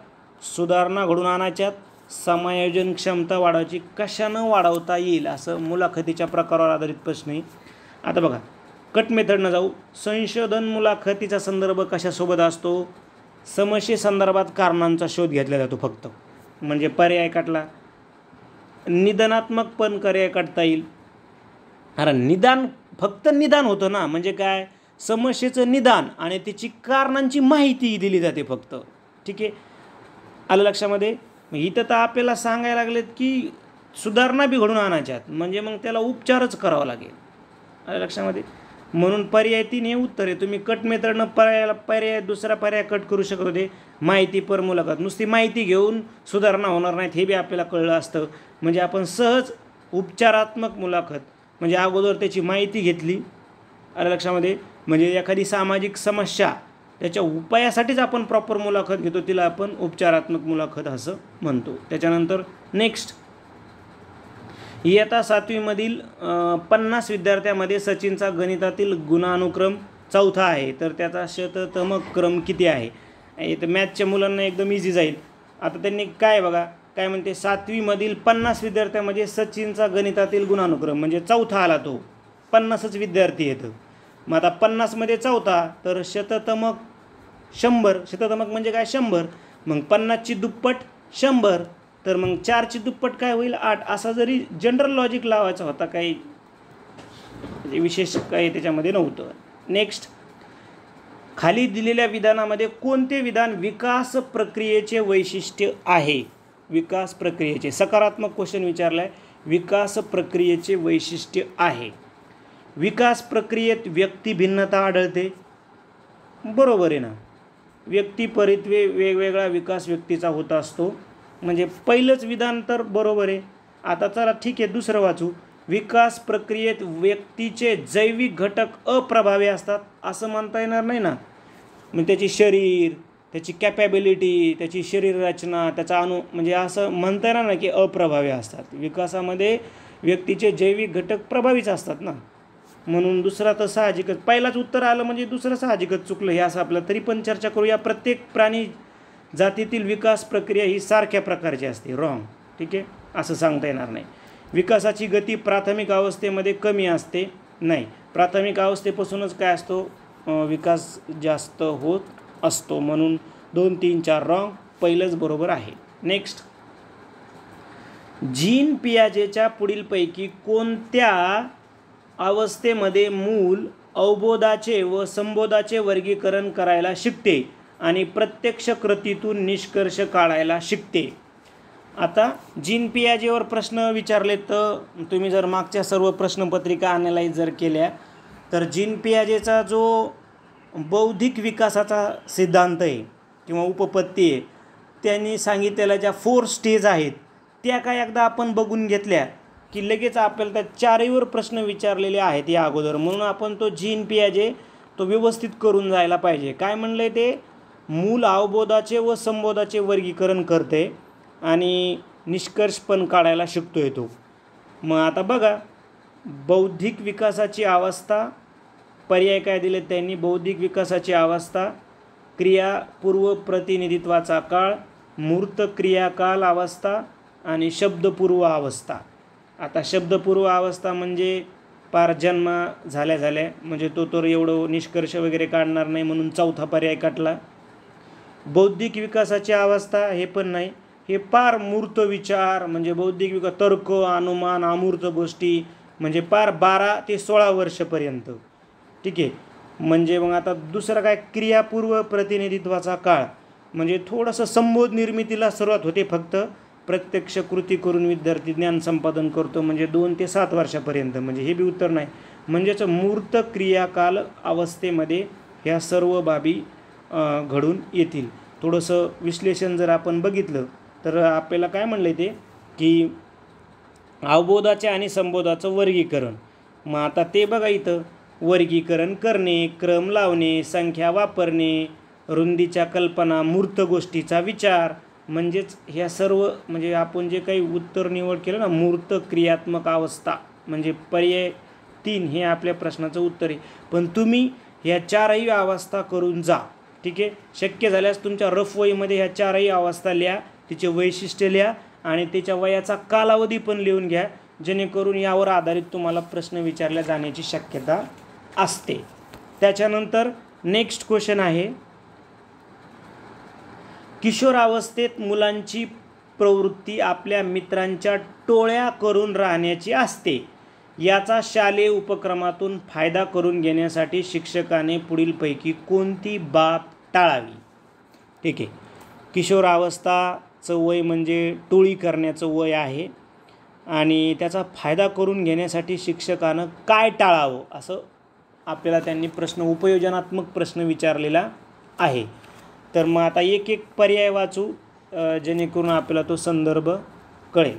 सुधारणा घडवून आणायच्यात, समायोजन क्षमता वाढवायची. कशानं वाढवता येईल असं मुलाखतीच्या प्रकारावर आधारित प्रश्न आहे. आता बघा, कट मेथडनं जाऊ. संशोधन मुलाखतीचा संदर्भ कशासोबत असतो? समस्येसंदर्भात कारणांचा शोध घेतला जातो फक्त, म्हणजे पर्याय काढला. निदानात्मक पण पर्याय काढता येईल. अरे निदान, फक्त निदान होतं ना, म्हणजे काय, समस्येचं निदान आणि त्याची कारणांची माहिती दिली जाते फक्त. ठीक आहे, आलं लक्षामध्ये? इथं तर आपल्याला सांगायला लागलेत की सुधारणा बी घडून आणायच्यात, म्हणजे मग त्याला उपचारच करावा लागेल. आलं लक्षामध्ये? म्हणून पर्याय 3 हे उत्तर आहे. तुम्ही कट मेथडनं पर्याय दुसरा पर्याय कट करू शकत होते. माहिती पर मुलाखत, नुसती माहिती घेऊन सुधारणा होणार नाहीत हे बी आपल्याला कळलं असतं. म्हणजे आपण सहज उपचारात्मक मुलाखत, म्हणजे अगोदर त्याची माहिती घेतली. आलं लक्षामध्ये? म्हणजे एखादी सामाजिक समस्या त्याच्या उपायासाठीच आपण प्रॉपर मुलाखत घेतो, तिला आपण उपचारात्मक मुलाखत असं म्हणतो. त्याच्यानंतर नेक्स्ट, इयत्ता 7वीमधील 50 विद्यार्थ्यांमध्ये सचिनचा गणितातील गुणानुक्रम 4था आहे, तर त्याचा शततम क्रम किती आहे? तर मॅथच्या मुलांना एकदम इझी जाईल. आता त्यांनी काय बघा काय म्हणते, 7वीमधील 50 विद्यार्थ्यांमध्ये सचिनचा गणितातील गुणानुक्रम म्हणजे 4था आला, तो 50च विद्यार्थी येतं. मग आता 50मध्ये 4था तर शततमक 100, शततमक म्हणजे काय 100, मग 50ची दुप्पट 100, तर मग 4ची दुप्पट काय होईल 8. असा जरी जनरल लॉजिक लावायचा होता, काही विशेष काही त्याच्यामध्ये नव्हतं. नेक्स्ट, खाली दिलेल्या विधानामध्ये कोणते विधान विकास प्रक्रियेचे वैशिष्ट्य आहे? विकास प्रक्रियेचे सकारात्मक क्वेश्चन विचारला आहे. विकास प्रक्रियेचे वैशिष्ट्य आहे. विकास प्रक्रियेत व्यक्ती भिन्नता आढळते. बरोबर आहे ना, व्यक्तिपरित्वे वेगवेगळा विकास व्यक्तीचा होत असतो. म्हणजे पहिलंच विधान तर बरोबर आहे. आता चला ठीक आहे, दुसरं वाचू. विकास प्रक्रियेत व्यक्तीचे जैविक घटक अप्रभावी असतात असं म्हणता येणार नाही ना. मग त्याची शरीर, त्याची कॅपॅबिलिटी, त्याची शरीर रचना, त्याचा म्हणजे असं म्हणता येणार ना की अप्रभावी असतात. विकासामध्ये व्यक्तीचे जैविक घटक प्रभावीच असतात ना. म्हणून दुसरा तर साहजिकच, पहिलाच उत्तर आलं म्हणजे दुसरं साहजिकच चुकलं हे असं आपलं. तरी पण चर्चा करूया. प्रत्येक प्राणी जातीतील विकास प्रक्रिया ही सारख्या प्रकारची असते. रॉंग. ठीक आहे, असं सांगता येणार नाही. विकासाची गती प्राथमिक अवस्थेमध्ये कमी असते. नाही, प्राथमिक अवस्थेपासूनच काय असतो, विकास जास्त होत असतो. म्हणून 2, 3, 4 रॉंग, पहिलंच बरोबर आहे. नेक्स्ट, जीन पियाजेच्या पुढीलपैकी कोणत्या अवस्थेमध्ये मूल अवबोधाचे व संबोधाचे वर्गीकरण करायला शिकते आणि प्रत्यक्ष कृतीतून निष्कर्ष काढायला शिकते? आता जीन पियाजेवर प्रश्न विचारले तर तुम्ही जर मागच्या सर्व प्रश्नपत्रिका ॲनालाइज जर केल्या तर जीन पियाजेचा जो बौद्धिक विकासाचा सिद्धांत आहे किंवा उपपत्ती आहे, त्यांनी सांगितलेल्या ज्या 4 स्टेज आहेत त्या काय एकदा आपण बघून घेतल्या की लगेच आपल्याला त्या 4हीवर प्रश्न विचारलेले आहेत या अगोदर. म्हणून आपण तो जीन पियाजे तो व्यवस्थित करून जायला पाहिजे. काय म्हणलं आहे ते, मूल अवबोधाचे व संबोधाचे वर्गीकरण करते आणि निष्कर्ष पण काढायला शिकतोय तो. मग आता बघा, बौद्धिक विकासाची अवस्था, पर्याय काय दिले त्यांनी, बौद्धिक विकासाची अवस्था, क्रियापूर्व प्रतिनिधित्वाचा काळ, मूर्त क्रियाकाल अवस्था आणि शब्दपूर्व अवस्था. आता शब्दपूर्व अवस्था म्हणजे पार जन्म झाल्या म्हणजे तो तर एवढं निष्कर्ष वगैरे काढणार नाही म्हणून 4था पर्याय काढला. बौद्धिक विकासाची अवस्था हे पण नाही, हे पार मूर्त विचार म्हणजे बौद्धिक विकास, तर्क, अनुमान, अमूर्त गोष्टी म्हणजे पार 12 ते 16 वर्षपर्यंत. ठीक आहे. म्हणजे मग आता दुसरं काय, क्रियापूर्व प्रतिनिधित्वाचा काळ म्हणजे थोडंसं संबोध निर्मितीला सुरुवात होते, फक्त प्रत्यक्ष कृती करून विद्यार्थी ज्ञान संपादन करतो म्हणजे 2 ते 7 वर्षापर्यंत. म्हणजे हे बी उत्तर नाही. म्हणजेच मूर्त क्रियाकाल अवस्थेमध्ये ह्या सर्व बाबी घडून येतील. थोडंसं विश्लेषण जर आपण बघितलं तर आपल्याला काय म्हणलं आहे ते की अवबोधाचे आणि संबोधाचं वर्गीकरण. मग आता ते बघा, इथं वर्गीकरण करणे, क्रम लावणे, संख्या वापरणे, रुंदीच्या कल्पना, मूर्त गोष्टीचा विचार, म्हणजेच ह्या सर्व म्हणजे आपण जे काही उत्तर निवड केलं ना, मूर्त क्रियात्मक अवस्था म्हणजे पर्याय 3 हे आपल्या प्रश्नाचं उत्तर आहे. पण तुम्ही ह्या 4ही अवस्था करून जा. ठीक आहे. शक्य झाल्यास तुमच्या रफ वहीमध्ये ह्या 4ही अवस्था लिहा, तिचे वैशिष्ट्य लिहा आणि त्याच्या वयाचा कालावधी पण लिहून घ्या, जेणेकरून यावर आधारित तुम्हाला प्रश्न विचारल्या जाण्याची शक्यता असते. त्याच्यानंतर नेक्स्ट क्वेश्चन आहे, किशोरावस्थेत मुलांची प्रवृत्ती आपल्या मित्रांच्या टोळ्या करून राहण्याची असते. याचा शालेय उपक्रमातून फायदा करून घेण्यासाठी शिक्षकाने पुढीलपैकी कोणती बाब टाळावी? ठीक आहे. किशोरावस्थाचं वय म्हणजे टोळी करण्याचं वय आहे आणि त्याचा फायदा करून घेण्यासाठी शिक्षकानं काय टाळावं असं आपल्याला त्यांनी प्रश्न, उपयोजनात्मक प्रश्न विचारलेला आहे. तर मग आता एक एक पर्याय वाचू जेणेकरून आपल्याला तो संदर्भ कळेल.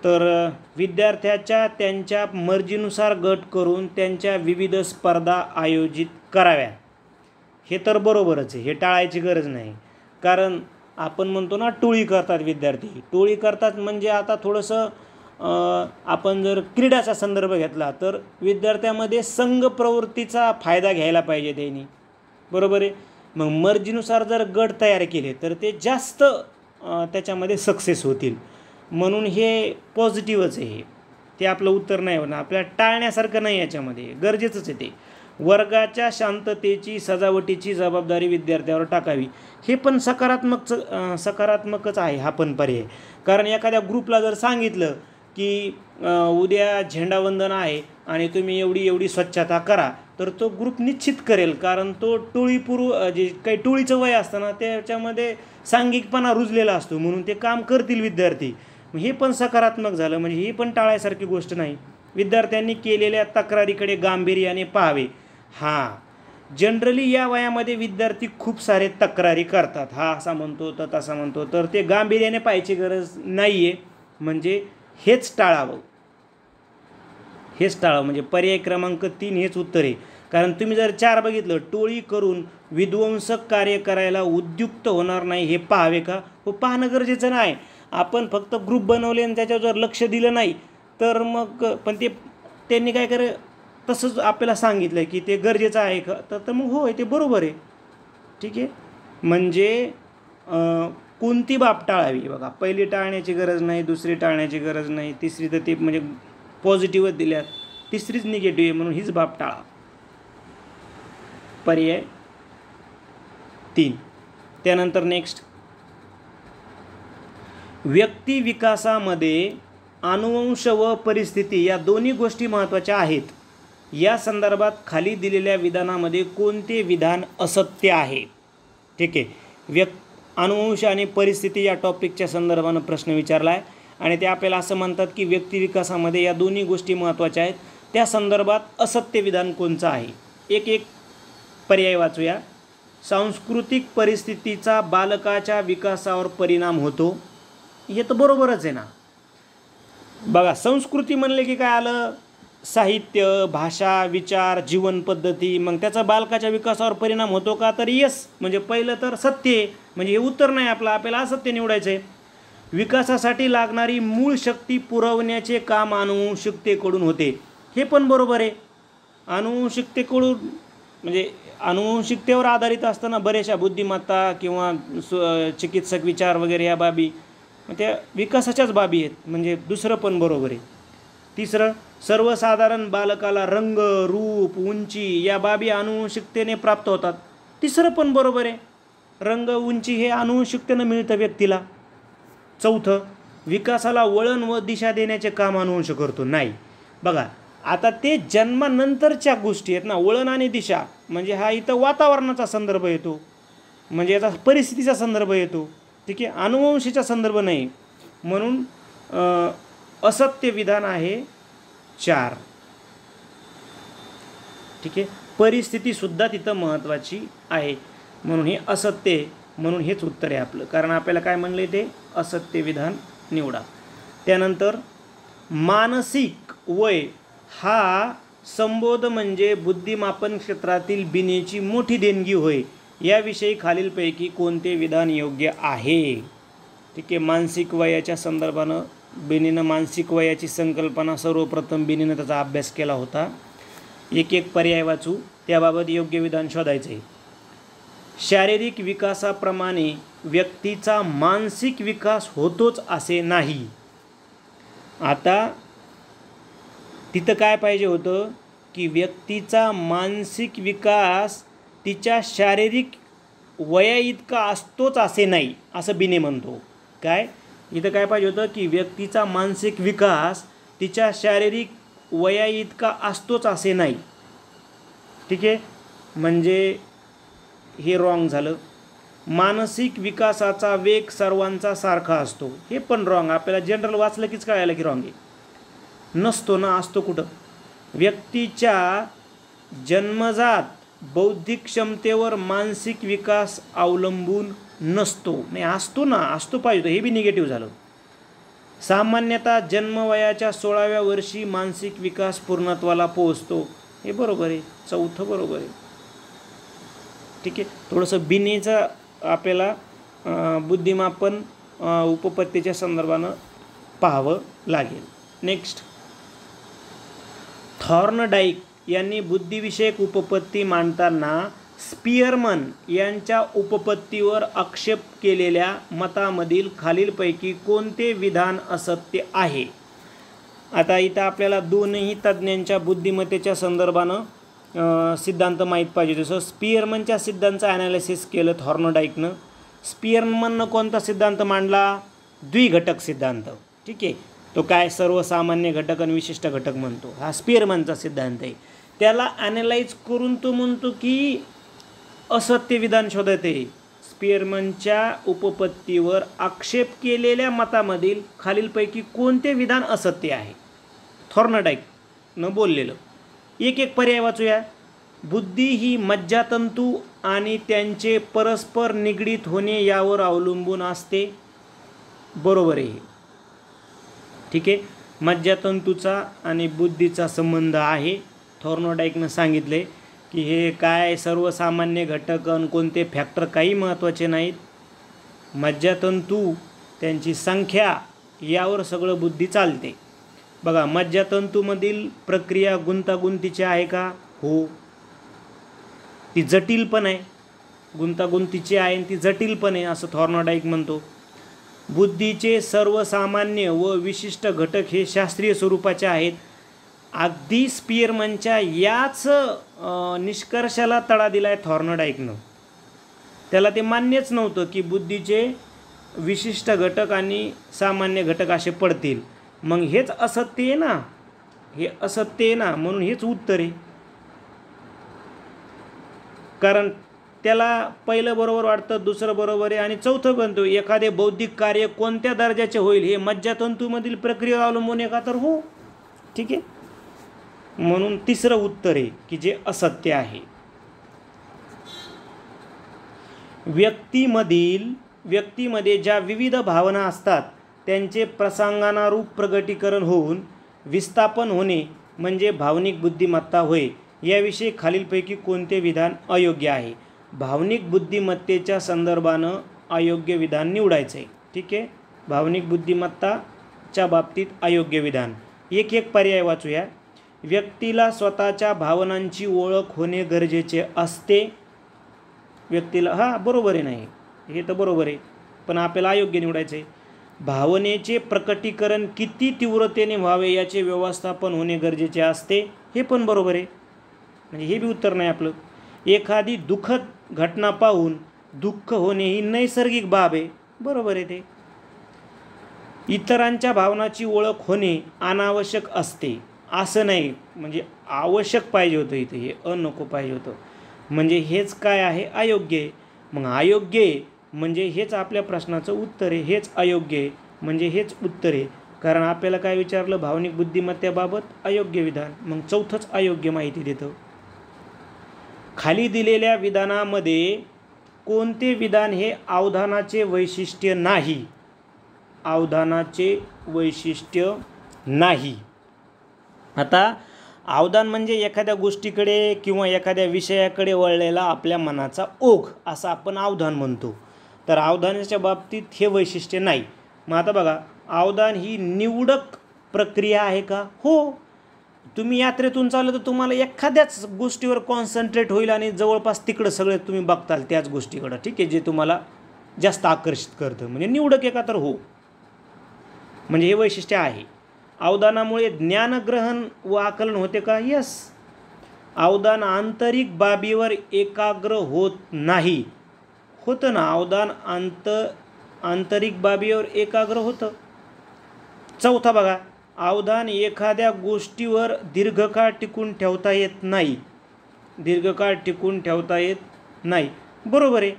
तर विद्यार्थ्याच्या त्यांच्या मर्जीनुसार गट करून त्यांच्या विविध स्पर्धा आयोजित कराव्या, हे तर बरोबरच आहे, हे टाळायची गरज नाही. कारण आपण म्हणतो ना टोळी करतात विद्यार्थी, टोळी करतात म्हणजे आता थोडंसं आपण जर क्रीडाचा संदर्भ घेतला तर विद्यार्थ्यामध्ये संघ प्रवृत्तीचा फायदा घ्यायला पाहिजे त्यांनी, बरोबर आहे. मग मर्जीनुसार जर गट तयार केले तर ते जास्त त्याच्यामध्ये सक्सेस होतील. म्हणून हे पॉझिटिव्हच आहे, ते आपलं उत्तर नाही होणार. आपल्याला टाळण्यासारखं नाही, याच्यामध्ये गरजेचंच आहे ते. वर्गाच्या शांततेची सजावटीची जबाबदारी विद्यार्थ्यावर टाकावी, हे पण सकारात्मकच आहे हा पण पर्याय. कारण एखाद्या ग्रुपला जर सांगितलं की उद्या झेंडावंदन आहे आणि तुम्ही एवढी स्वच्छता करा, तर तो ग्रुप निश्चित करेल. कारण तो टोळीपूर्व जे काही टोळीचं वय असतं ना त्याच्यामध्ये सांघिकपणा रुजलेला असतो, म्हणून ते काम करतील विद्यार्थी. हे पण सकारात्मक झालं, म्हणजे ही पण टाळायसारखी गोष्ट नाही. विद्यार्थ्यांनी केलेल्या तक्रारीकडे गांभीर्याने पाहावे. जनरली या वयामध्ये विद्यार्थी खूप सारे तक्रारी करतात, हा असा म्हणतो तर तसा म्हणतो, तर ते गांभीर्याने पाहायची गरज नाही आहे, म्हणजे हेच टाळावं. हेच टाळावं. म्हणजे पर्याय क्रमांक 3 हेच उत्तर आहे. कारण तुम्ही जर 4 बघितलं, टोळी करून विध्वंसक कार्य करायला उद्युक्त होणार नाही हे पाहावे का? हो, पाहणं गरजेचं नाही. आपण फक्त ग्रुप बनवले आणि त्याच्यावर जर लक्ष दिलं नाही तर मग पण त्यांनी काय तसंच आपल्याला सांगितलं की ते गरजेचं आहे का? तर मग होय, ते बरोबर आहे. ठीक आहे. म्हणजे कोणती बाब टाळावी? बघा, पहिली टाळण्याची गरज नाही, दुसरी टाळण्याची गरज नाही, तिसरी तर ते म्हणजे पॉझिटिव्हच दिल्यात, तिसरीच निगेटिव्ह आहे म्हणून हीच बाब टाळा. पर्याय 3. त्यानंतर नेक्स्ट, व्यक्ती विकासामध्ये अनुवंश व परिस्थिती या दोन्ही गोष्टी महत्त्वाच्या आहेत. या संदर्भात खाली दिलेल्या विधानामध्ये कोणते विधान असत्य आहे? ठीक आहे. अनुवंश आणि परिस्थिती या टॉपिकच्या संदर्भानं प्रश्न विचारला आहे आणि ते आपल्याला असं म्हणतात की व्यक्ती विकासामध्ये या दोन्ही गोष्टी महत्त्वाच्या आहेत. त्या संदर्भात असत्य विधान कोणचं आहे? एक पर्याय वाचूया. सांस्कृतिक परिस्थितीचा बालकाच्या विकासावर परिणाम होतो. हे तर बरोबरच आहे ना. बघा, संस्कृती म्हणले की काय आलं? साहित्य, भाषा, विचार, जीवन पद्धती. मग त्याचा बालकाच्या विकासावर परिणाम होतो का? तर यस. म्हणजे पहिलं तर सत्य आहे. म्हणजे हे उत्तर नाही आपलं, आपल्याला असत्य निवडायचं आहे. विकासासाठी लागणारी मूळ शक्ती पुरवण्याचे काम अनुवंशिकतेकडून होते. हे पण बरोबर आहे. अनुवंशिकतेकडून म्हणजे अनुवंशिकतेवर आधारित असताना बऱ्याचशा बुद्धिमत्ता किंवा चिकित्सक विचार वगैरे या बाबी त्या विकासाच्याच बाबी आहेत. म्हणजे दुसरं पण बरोबर आहे. तिसरं, सर्वसाधारण बालकाला रंग, रूप, उंची या बाबी अनुवंशिकतेने प्राप्त होतात. तिसरं पण बरोबर आहे. रंग, उंची हे अनुवंशिकतेनं मिळतं व्यक्तीला. चौथं, विकासाला वळण व दिशा देण्याचे काम अनुवंश करतो. नाही. बघा, आता ते जन्मानंतरच्या गोष्टी आहेत ना. वळण आणि दिशा म्हणजे हा इथं वातावरणाचा संदर्भ येतो, म्हणजे याचा परिस्थितीचा संदर्भ येतो. ठीक आहे. अनुवंशीचा संदर्भ नाही. म्हणून असत्य विधान आहे 4. ठीक आहे. परिस्थितीसुद्धा तिथं महत्त्वाची आहे म्हणून हे असत्य आहे. म्हणून हेच उत्तर आहे आपलं. कारण आपल्याला काय म्हणलं ते असत्य विधान निवडा. त्यानंतर मानसिक वय हा संबोध म्हणजे बुद्धिमापन क्षेत्रातील बिनेची मोठी देणगी होय. याविषयी खालीलपैकी कोणते विधान योग्य आहे? ठीक आहे. मानसिक वयाच्या संदर्भानं बिनीनं मानसिक वयाची संकल्पना सर्वप्रथम बिनीनं त्याचा अभ्यास केला होता. एक पर्याय वाचू, त्याबाबत योग्य विधान शोधायचं आहे. शारीरिक विकासाप्रमाणे व्यक्तीचा मानसिक विकास होतोच असे नाही. आता तिथं काय पाहिजे होतं की व्यक्तीचा मानसिक विकास तिच्या शारीरिक वया इतका असतोच असे नाही, असं बिने म्हणतो. काय इथं काय पाहिजे होतं की व्यक्तीचा मानसिक विकास तिच्या शारीरिक वया इतका असतोच असे नाही. ठीक आहे. म्हणजे हे रॉंग झालं. मानसिक विकासाचा वेग सर्वांचा सारखा असतो, हे पण रॉंग. आपल्याला जनरल वाचलं कीच कळायला की रॉंग आहे. नसतो ना, असतो कुठं? व्यक्तीच्या जन्मजात बौद्धिक क्षमतेवर मानसिक विकास अवलंबून नसतो. नाही, असतो ना, असतो पाहिजे. हे बी निगेटिव्ह झालं. सामान्यतः जन्मवयाच्या 16व्या वर्षी मानसिक विकास पूर्णत्वाला पोहोचतो. हे बरोबर आहे. चौथं बरोबर आहे. ठीक आहे. थोडंसं बिनेचं आपल्याला बुद्धिमापन उपपत्तीच्या संदर्भानं पाहावं लागेल. नेक्स्ट, थॉर्नडाईक यांनी बुद्धिविषयक उपपत्ती मांडताना स्पियरमन यांच्या उपपत्तीवर आक्षेप केलेल्या मतामधील खालीलपैकी कोणते विधान असत्य आहे? आता इथं आपल्याला दोनही तज्ज्ञांच्या बुद्धिमत्तेच्या संदर्भानं सिद्धांत माहीत पाहिजे. जसं स्पियरमनच्या सिद्धांताचं ॲनालिसिस केलं थॉर्नडाईकनं. स्पियरमननं कोणता सिद्धांत मांडला? द्विघटक सिद्धांत. ठीक आहे. तो काय सर्वसामान्य घटक आणि विशिष्ट घटक म्हणतो. हा स्पियरमनचा सिद्धांत आहे. त्याला ॲनालाइज करून तो म्हणतो की असत्य विधान शोधत आहे. स्पियरमनच्या उपपत्तीवर आक्षेप केलेल्या मतामधील खालीलपैकी कोणते विधान असत्य आहे? थॉर्नडाईकनं बोललेलं. एक पर्याय वाचूया. बुद्धी ही मज्जातंतू आणि त्यांचे परस्पर निगडीत होणे यावर अवलंबून असते. बरोबर आहे. ठीक आहे. मज्जातंतूचा आणि बुद्धीचा संबंध आहे. थॉर्नडाईकनं सांगितले की हे काय सर्वसामान्य घटक आणि कोणते फॅक्टर काही महत्त्वाचे नाहीत. मज्जातंतू, त्यांची संख्या, यावर सगळं बुद्धी चालते. बघा, मज्जातंतूमधील प्रक्रिया गुंतागुंतीची आहे का? हो. ती जटिल पण आहे, गुंतागुंतीची आहे आणि ती जटिल पण आहे असं थॉर्नडाईक म्हणतो. बुद्धीचे सर्वसामान्य व विशिष्ट घटक हे शास्त्रीय स्वरूपाचे आहेत. अगदी स्पियरमनच्या याच निष्कर्षाला तडा दिलाय थॉर्नडाईकनं. त्याला ते मान्यच नव्हतं की बुद्धीचे विशिष्ट घटक आणि सामान्य घटक असे पडतील. मग हेच असत्य आहे ना, हे असत्य आहे ना, म्हणून हेच उत्तर आहे. कारण त्याला पहिलं बरोबर वाटतं, दुसरं बरोबर आहे आणि चौथं बनतो. एखादे बौद्धिक कार्य कोणत्या दर्जाचे होईल हे मज्जातंतूमधील प्रक्रिया अवलंबून आहे का? तर हो. ठीक आहे, म्हणून तिसरं उत्तर आहे की जे असत्य आहे. व्यक्तीमध्ये ज्या विविध भावना असतात त्यांचे प्रसंगानुरूप प्रगटीकरण होऊन विस्थापन होणे म्हणजे भावनिक बुद्धिमत्ता होय. याविषयी खालीलपैकी कोणते विधान अयोग्य आहे? भावनिक बुद्धिमत्तेच्या संदर्भानं अयोग्य विधान निवडायचं आहे. ठीक आहे, भावनिक बुद्धिमत्ताच्या बाबतीत अयोग्य विधान. एक पर्याय वाचूया. व्यक्तीला स्वतःच्या भावनांची ओळख होणे गरजेचे असते. व्यक्तीला, बरोबर आहे, नाही हे तर बरोबर आहे, पण आपल्याला अयोग्य निवडायचं आहे. भावनेचे प्रकटीकरण किती तीव्रतेने व्हावे याचे व्यवस्थापन होणे गरजेचे असते. हे पण बरोबर आहे, म्हणजे हे बी उत्तर नाही आपलं. एखादी दुःखद घटना पाहून दुःख होणे ही नैसर्गिक बाब आहे. बरोबर आहे ते. इतरांच्या भावनाची ओळख होणे अनावश्यक असते. असं नाही, म्हणजे आवश्यक पाहिजे होतं इथे, हे नको पाहिजे होतं. म्हणजे हेच काय आहे? अयोग्य आहे. मग अयोग्य आहे म्हणजे हेच आपल्या प्रश्नाचं उत्तर आहे. हेच अयोग्य आहे म्हणजे हेच उत्तर आहे. कारण आपल्याला काय विचारलं? भावनिक बुद्धिमत्तेबाबत अयोग्य विधान. मग चौथंच अयोग्य माहिती देतं. खाली दिलेल्या विधानामध्ये कोणते विधान हे अवधानाचे वैशिष्ट्य नाही? अवधानाचे वैशिष्ट्य नाही. आता अवधान म्हणजे एखाद्या गोष्टीकडे किंवा एखाद्या विषयाकडे वळलेला आपल्या मनाचा ओघ, असं आपण अवधान म्हणतो. तर अवधानाच्या बाबतीत हे वैशिष्ट्य नाही. मग आता बघा, अवधान ही निवडक प्रक्रिया आहे का? हो. तुम्ही यात्रेतून चाललं तर तुम्हाला एखाद्याच गोष्टीवर कॉन्सन्ट्रेट होईल आणि जवळपास तिकडं सगळे तुम्ही बघताल त्याच गोष्टीकडं. ठीक आहे, जे तुम्हाला जास्त आकर्षित करतं. म्हणजे निवडक आहे का? तर हो. म्हणजे हे वैशिष्ट्य आहे. अवधानामुळे ज्ञानग्रहण व आकलन होते का? यस. अवधान आंतरिक बाबीवर एकाग्र होत नाही. होतं ना, अवधान आंतरिक बाबीवर एकाग्र होतं. चौथा बघा, अवधान एखाद्या गोष्टीवर दीर्घकाळ टिकून ठेवता येत नाही. दीर्घकाळ टिकून ठेवता येत नाही. बरोबर आहे.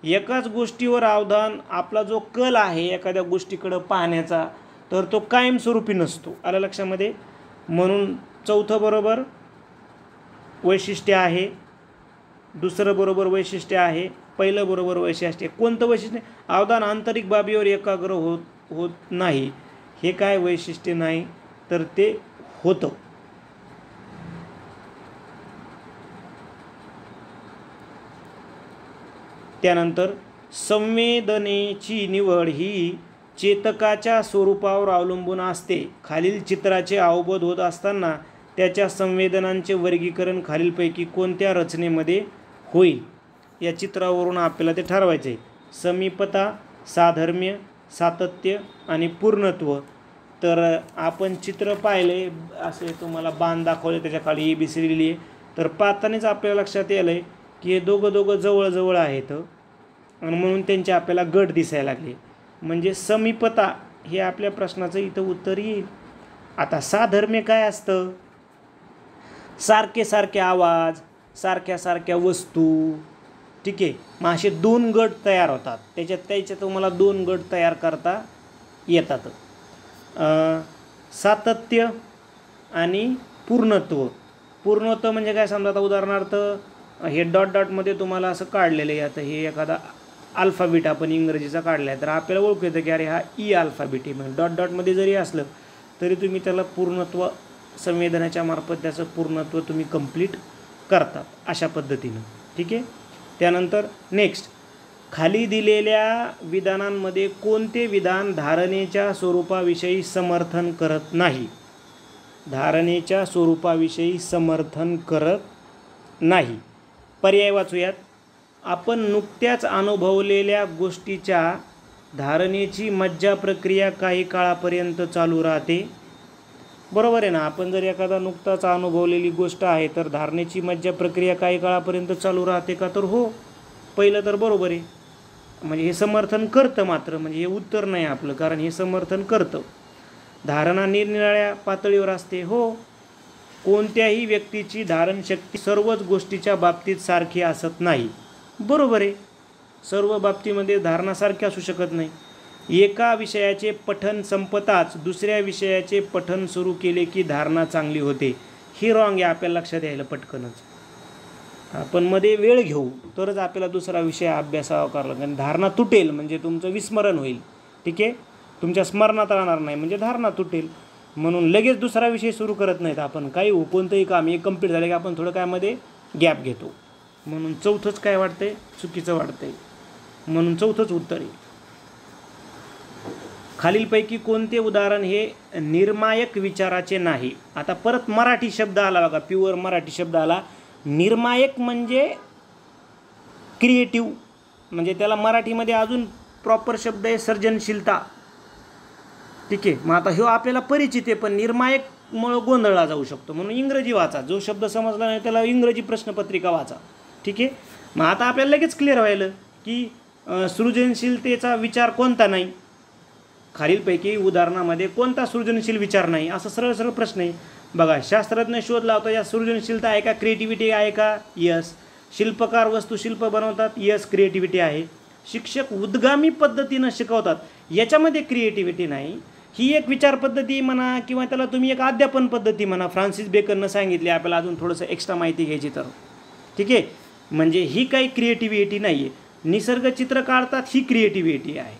एकाच गोष्टीवर अवधान, आपला जो कल आहे एखाद्या गोष्टीकडं पाहण्याचा, तर तो कायमस्वरूपी नसतो. आलं लक्षामध्ये? म्हणून चौथं बरोबर वैशिष्ट्य आहे, दुसरं बरोबर वैशिष्ट्य आहे, पहिलं बरोबर वैशिष्ट्य. कोणतं वैशिष्ट्य? अवधान आंतरिक बाबीवर एकाग्र होत नाही. हे काय वैशिष्ट्य नाही? तर ते होतं. त्यानंतर संवेदनेची निवड ही चेतकाच्या स्वरूपावर अवलंबून असते. खालील चित्राचे अवबोध होत असताना त्याच्या संवेदनांचे वर्गीकरण खालीलपैकी कोणत्या रचनेमध्ये होईल? या चित्रावरून आपल्याला ते ठरवायचे आहे. समीपता, साधर्म्य, सातत्य आणि पूर्णत्व. तर आपण चित्र पाहिले, असे तुम्हाला बाण दाखवले, त्याच्या खाली ABC लिहिली आहे. तर पाहतानाच आपल्या लक्षात येईल आहे की हे दोघं जवळजवळ आहेत आणि म्हणून त्यांचे आपल्याला गट दिसायला लागले. म्हणजे समीपता हे आपल्या प्रश्नाचं इथं उत्तर येईल. आता साधर्म्य काय असतं? सारखे सारखे आवाज, सारख्या वस्तू. ठीक आहे, मग असे 2 गट तयार होतात. त्याच्यात तुम्हाला 2 गट तयार करता येतात. सातत्य आणि पूर्णत्व. पूर्णत्व म्हणजे काय? समजा आता उदाहरणार्थ हे डॉटमध्ये तुम्हाला असं काढलेलं आहे. आता हे एखादा अल्फाबेट आपण इंग्रजीचा काढला आहे, तर आपल्याला ओळखू येतं की अरे हा ई अल्फाबेट आहे. म्हणजे डॉटमध्ये जरी असलं तरी तुम्ही त्याला पूर्णत्व संवेदनाच्या मार्फत त्याचं पूर्णत्व तुम्ही कंप्लीट करतात अशा पद्धतीनं. ठीक आहे. त्यानंतर नेक्स्ट, खाली दिलेल्या विधानांमध्ये कोणते विधान धारणेच्या स्वरूपाविषयी समर्थन करत नाही? धारणेच्या स्वरूपाविषयी समर्थन करत नाही. पर्याय वाचूयात. आपण नुकत्याच अनुभवलेल्या गोष्टीच्या धारणेची मज्जा प्रक्रिया काही काळापर्यंत चालू राहते. बरोबर आहे ना. आपण जर एखादा नुकताच अनुभवलेली गोष्ट आहे तर धारणेची मज्जा प्रक्रिया काही काळापर्यंत चालू राहते का? तर हो, पहिलं तर बरोबर आहे. म्हणजे हे समर्थन करतं मात्र, म्हणजे हे उत्तर नाही आपलं, कारण हे समर्थन करतं. धारणा निरनिराळ्या पातळीवर असते. हो. कोणत्याही व्यक्तीची धारणशक्ती सर्वच गोष्टीच्या बाबतीत सारखी असत नाही. बरोबर आहे. सर्व बाबतीमध्ये धारणा सारखी असू शकत नाही. एका विषयाचे पठन संपताच दुसऱ्या विषयाचे पठन सुरू केले की धारणा चांगली होते. ही रॉंग आहे. आपल्याला लक्षात यायला पटकनच. आपण मध्ये वेळ घेऊ तरच आपल्याला दुसरा विषय अभ्यासावा करावा लागेल. धारणा तुटेल म्हणजे तुमचं विस्मरण होईल. ठीक आहे. तुमच्या स्मरणात राहणार नाही म्हणजे धारणा तुटेल. म्हणून लगेच दुसरा विषय सुरू करत नाहीत आपण. काही कोणतंही काम हे कंप्लीट झालं की आपण थोडं काय मध्ये गॅप घेतो. म्हणून चौथंच काय वाटतंय? चुकीचं वाटतंय. म्हणून चौथंच उत्तर आहे. खालीलपैकी कोणते उदाहरण हे निर्मायक विचाराचे नाही? आता परत मराठी शब्द आला बघा, प्युअर मराठी शब्द आला. निर्मायक म्हणजे क्रिएटिव्ह, म्हणजे त्याला मराठीमध्ये अजून प्रॉपर शब्द आहे सर्जनशीलता. ठीक आहे. मग आता ह्यो आपल्याला परिचित आहे, पण निर्मायकमुळं गोंधळला जाऊ शकतो. म्हणून इंग्रजी वाचा. जो शब्द समजला नाही त्याला इंग्रजी प्रश्नपत्रिका वाचा. ठीक आहे. मग आता आपल्याला लगेच क्लिअर व्हायलं की सृजनशीलतेचा विचार कोणता नाही? खालीलपैकी उदाहरणामध्ये कोणता सृजनशील विचार नाही? असा सरळ सरळ प्रश्न आहे बघा. शास्त्रज्ञ शोध लावतात, या सृजनशीलता आहे का? क्रिएटिव्हिटी आहे का? यस. शिल्पकार वस्तुशिल्प बनवतात, यस क्रिएटिव्हिटी आहे. शिक्षक उद्गामी पद्धतीनं शिकवतात, याच्यामध्ये क्रिएटिव्हिटी नाही. ही एक विचार पद्धती म्हणा किंवा त्याला तुम्ही एक अध्यापन पद्धती म्हणा. फ्रान्सिस बेकननं सांगितले, आपल्याला अजून थोडंसं एक्स्ट्रा माहिती घ्यायची तर. ठीक आहे. म्हणजे ही काही क्रिएटिव्हिटी नाही आहे. निसर्गचित्र काढतात, ही क्रिएटिव्हिटी आहे.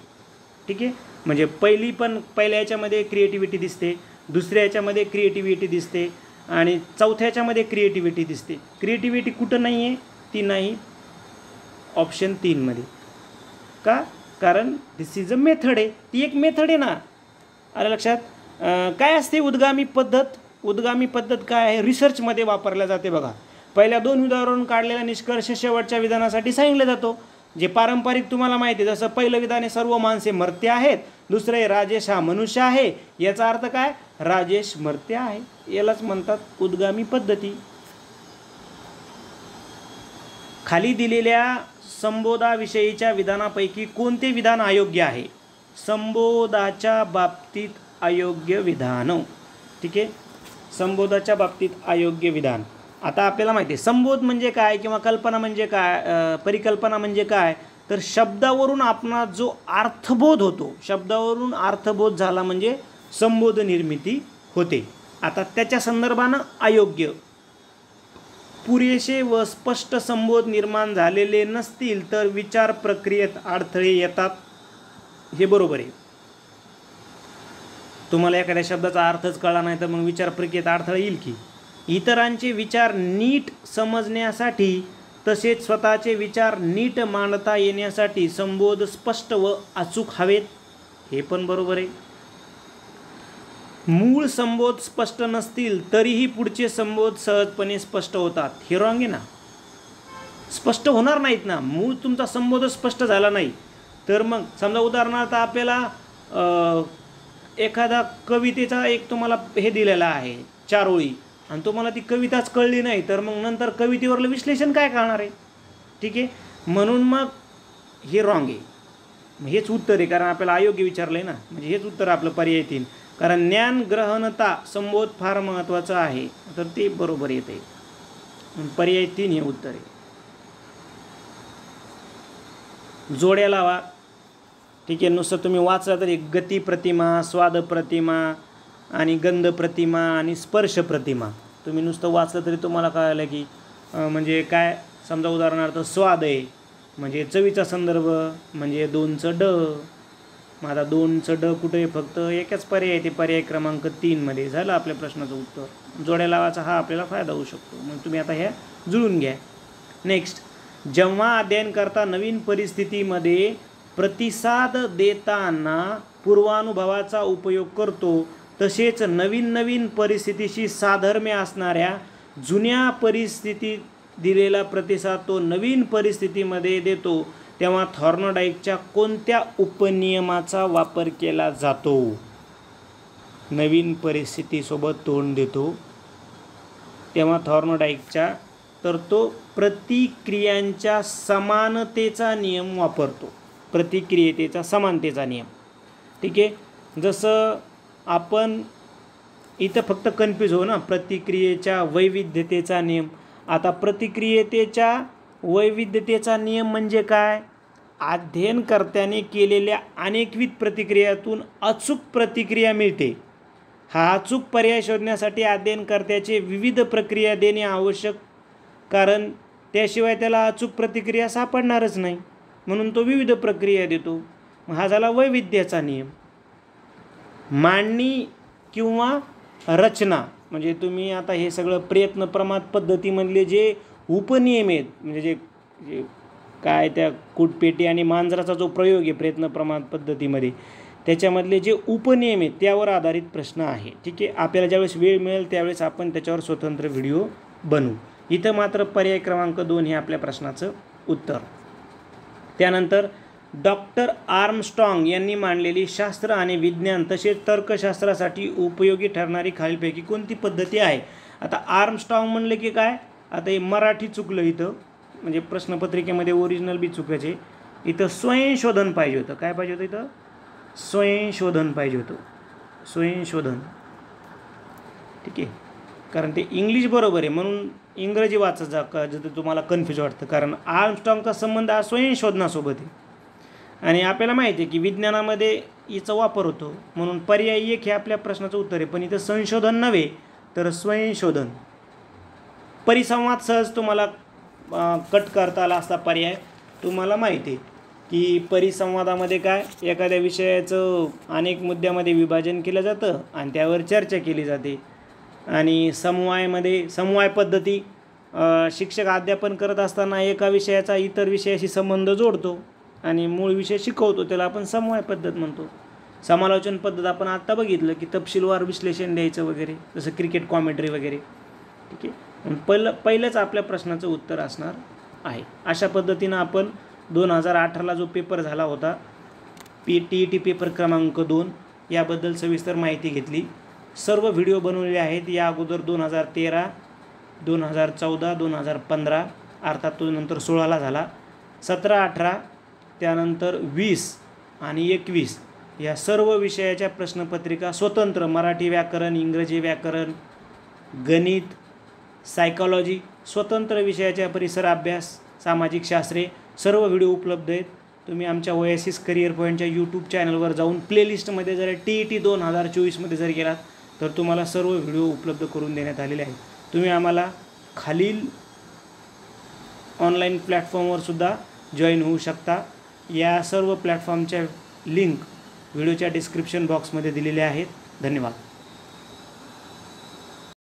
ठीक आहे. म्हणजे पहिल्या याच्यामध्ये क्रिएटिव्हिटी दिसते, दुसऱ्या याच्यामध्ये क्रिएटिव्हिटी दिसते आणि चौथ्या याच्यामध्ये क्रिएटिव्हिटी दिसते. क्रिएटिव्हिटी कुठं नाही आहे? ती नाही ऑप्शन 3मध्ये. का? कारण दिस इज अ मेथड आहे. ती एक मेथड आहे ना. आलं लक्षात? काय असते उद्गामी पद्धत? उद्गामी पद्धत काय आहे? रिसर्चमध्ये वापरल्या जाते बघा. पहिल्या 2 विधानावरून काढलेला निष्कर्ष शेवटच्या विधानासाठी सांगितला जातो. जे पारंपरिक तुम्हाला माहिती आहे, जसं पहिलं विधान आहे सर्व माणसे मर्त्य आहेत, दुसरं आहे राजेश हा मनुष्य आहे. याचा अर्थ काय? राजेश मर्त्य आहे. यालाच म्हणतात उद्गामी पद्धती. खाली दिलेल्या संबोधाविषयीच्या विधानापैकी कोणते विधान अयोग्य आहे? संबोधाच्या बाबतीत अयोग्य विधान. ठीक आहे. संबोधाच्या बाबतीत अयोग्य विधान. आता आपल्याला माहिती आहे संबोध म्हणजे काय किंवा कल्पना म्हणजे काय, परिकल्पना म्हणजे काय, तर शब्दावरून आपणास जो अर्थबोध होतो, शब्दावरून अर्थबोध झाला म्हणजे संबोध निर्मिती होते. आता त्याच्या संदर्भानं अयोग्य, पुरेसे व स्पष्ट संबोध निर्माण झालेले नसतील तर विचार प्रक्रियेत अडथळे येतात. हे बरोबर आहे. तुम्हाला एखाद्या शब्दाचा अर्थच कळला नाही तर मग विचार प्रक्रियेत अडथळा येईल की. इतरांचे विचार नीट समजण्यासाठी तसेच स्वतःचे विचार नीट मांडता येण्यासाठी संबोध स्पष्ट व अचूक हवेत. हे पण बरोबर आहे. मूळ संबोध स्पष्ट नसतील तरीही पुढचे संबोध सहजपणे स्पष्ट होतात. हे रॉंग आहे ना. स्पष्ट होणार नाहीत ना. मूळ तुमचा संबोध स्पष्ट झाला नाही तर मग समजा उदाहरणार्थ आपल्याला एखादा कवितेचा एक तुम्हाला हे दिलेला आहे 4 ओळी आणि तुम्हाला ती कविताच कळली नाही तर मग नंतर कवितेवरलं विश्लेषण काय करणार आहे? ठीक आहे. म्हणून मग हे रॉंग आहे. हेच उत्तर आहे, कारण आपल्याला अयोग्य विचारलं आहे ना. म्हणजे हेच उत्तर आपलं पर्याय 3. कारण ज्ञान ग्रहणता संबोध फार महत्त्वाचा आहे तर ते बरोबर येते. पर्याय 3 हे उत्तर आहे. जोड्या लावा. ठीक आहे. नुसतं तुम्ही वाचला तरी गती प्रतिमा, स्वाद प्रतिमा आणि गंध प्रतिमा आणि स्पर्श प्रतिमा तुम्ही नुसतं वाचलं तरी तुम्हाला कळालं की म्हणजे काय. समजा उदाहरणार्थ स्वाद आहे म्हणजे चवीचा संदर्भ म्हणजे 2चं ड. आता 2चं ड कुठे आहे, फक्त एकच पर्याय आहे, ते पर्याय क्रमांक 3मध्ये. झालं आपल्या प्रश्नाचं उत्तर. जोड्या लावायचा हा आपल्याला फायदा होऊ शकतो. मग तुम्ही आता ह्या जुळून घ्या. नेक्स्ट, जेव्हा अध्ययनकर्ता नवीन परिस्थितीमध्ये प्रतिसाद देताना पूर्वानुभवाचा उपयोग करतो, तसेच नवीन परिस्थितीशी साधर्म्य असणाऱ्या जुन्या परिस्थितीत दिलेला प्रतिसाद तो नवीन परिस्थितीमध्ये देतो, तेव्हा थॉर्नडाईकच्या कोणत्या उपनियमाचा वापर केला जातो? नवीन परिस्थितीसोबत तोंड देतो तेव्हा थॉर्नडाईकच्या, तर तो प्रतिक्रियांच्या समानतेचा नियम वापरतो. प्रतिक्रियतेचा समानतेचा नियम. ठीक आहे. जसं आपण इथं फक्त कन्फ्यूज हो ना, प्रतिक्रियेच्या वैविध्यतेचा नियम. आता प्रतिक्रियतेच्या वैविध्यतेचा नियम म्हणजे काय? अध्ययनकर्त्याने केलेल्या अनेकविध प्रतिक्रियातून अचूक प्रतिक्रिया मिळते. हा अचूक पर्याय शोधण्यासाठी अध्ययनकर्त्याचे विविध प्रक्रिया देणे आवश्यक, कारण त्याशिवाय त्याला अचूक प्रतिक्रिया सापडणारच नाही. म्हणून तो विविध प्रक्रिया देतो. हा झाला वैविध्याचा नियम. मांडणी किंवा रचना म्हणजे तुम्ही आता हे सगळं प्रयत्न प्रमाद पद्धतीमधले जे उपनियम आहेत, म्हणजे जे काय त्या कुटपेटी आणि मांजराचा जो प्रयोग आहे प्रयत्न प्रमाद पद्धतीमध्ये, त्याच्यामधले जे उपनियम आहेत त्यावर आधारित प्रश्न आहे. ठीक आहे. आपल्याला ज्यावेळेस वेळ मिळेल त्यावेळेस आपण त्याच्यावर स्वतंत्र व्हिडिओ बनवू. इथं मात्र पर्याय क्रमांक 2 हे आपल्या प्रश्नाचं उत्तर. त्यानंतर डॉक्टर आर्मस्ट्रॉंग यांनी मांडलेली शास्त्र आणि विज्ञान तसेच तर्कशास्त्रासाठी उपयोगी ठरणारी खालीलपैकी कोणती पद्धती आहे? आता आर्मस्ट्रॉंग म्हणलं की काय, आता हे मराठी चुकलं इथं, म्हणजे प्रश्नपत्रिकेमध्ये ओरिजिनल बी चुकायचे. इथं स्वयंशोधन पाहिजे होतं. काय पाहिजे होतं? इथं स्वयंशोधन पाहिजे होतं. स्वयंशोधन. ठीक आहे. कारण ते इंग्लिश बरोबर आहे म्हणून इंग्रजी वाचत जा का जिथं तुम्हाला कन्फ्यूज वाटतं, कारण आर्मस्ट्रॉंगचा संबंध हा स्वयंशोधनासोबत आहे. आणि आपल्याला माहिती आहे की विज्ञानामध्ये याचा वापर होतो, म्हणून पर्याय 1 हे आपल्या प्रश्नाचं उत्तर आहे. पण इथं संशोधन नव्हे तर स्वयंशोधन. परिसंवाद सहज तुम्हाला कट करता आला असता पर्याय. तुम्हाला माहिती आहे की परिसंवादामध्ये काय, एखाद्या विषयाचं अनेक मुद्द्यामध्ये विभाजन केलं जातं आणि त्यावर चर्चा केली जाते. आणि समवाय पद्धती, शिक्षक अध्यापन करत असताना एका विषयाचा इतर विषयाशी संबंध जोडतो आणि मूळ विषय शिकवतो, त्याला आपण समवाय पद्धत म्हणतो. समालोचन पद्धत आपण आत्ता बघितलं की तपशीलवार विश्लेषण द्यायचं वगैरे, जसं क्रिकेट कॉमेंट्री वगैरे. ठीक आहे. पहिलंच आपल्या प्रश्नाचं उत्तर असणार आहे. अशा पद्धतीनं आपण 2018ला जो पेपर झाला होता TET पेपर क्रमांक 2 याबद्दल सविस्तर माहिती घेतली. सर्व व्हिडिओ बनवलेले आहेत. या अगोदर 2013, 2014, 2015, अर्थात तो नंतर 16ला झाला, 17, 18, त्यानंतर 20 आणि 21 या सर्व विषयाच्या प्रश्नपत्रिका स्वतंत्र मराठी व्याकरण, इंग्रजी व्याकरण, गणित, सायकॉलॉजी, स्वतंत्र विषयाच्या परिसर अभ्यास, सामाजिक शास्त्रे सर्व व्हिडिओ उपलब्ध आहेत. तुम्ही आमच्या ओएसिस करिअर पॉईंटच्या यूट्यूब चॅनलवर जाऊन प्लेलिस्टमध्ये जर TET 2024मध्ये जर गेलात तर तुम्हाला सर्व व्हिडिओ उपलब्ध करून देण्यात आलेले आहेत. तुम्ही आम्हाला खालील ऑनलाईन प्लॅटफॉर्मवर सुद्धा जॉईन होऊ शकता. या सर्व प्लॅटफॉर्मच्या लिंक व्हिडिओच्या डिस्क्रिप्शन बॉक्समध्ये दिलेल्या आहेत. धन्यवाद.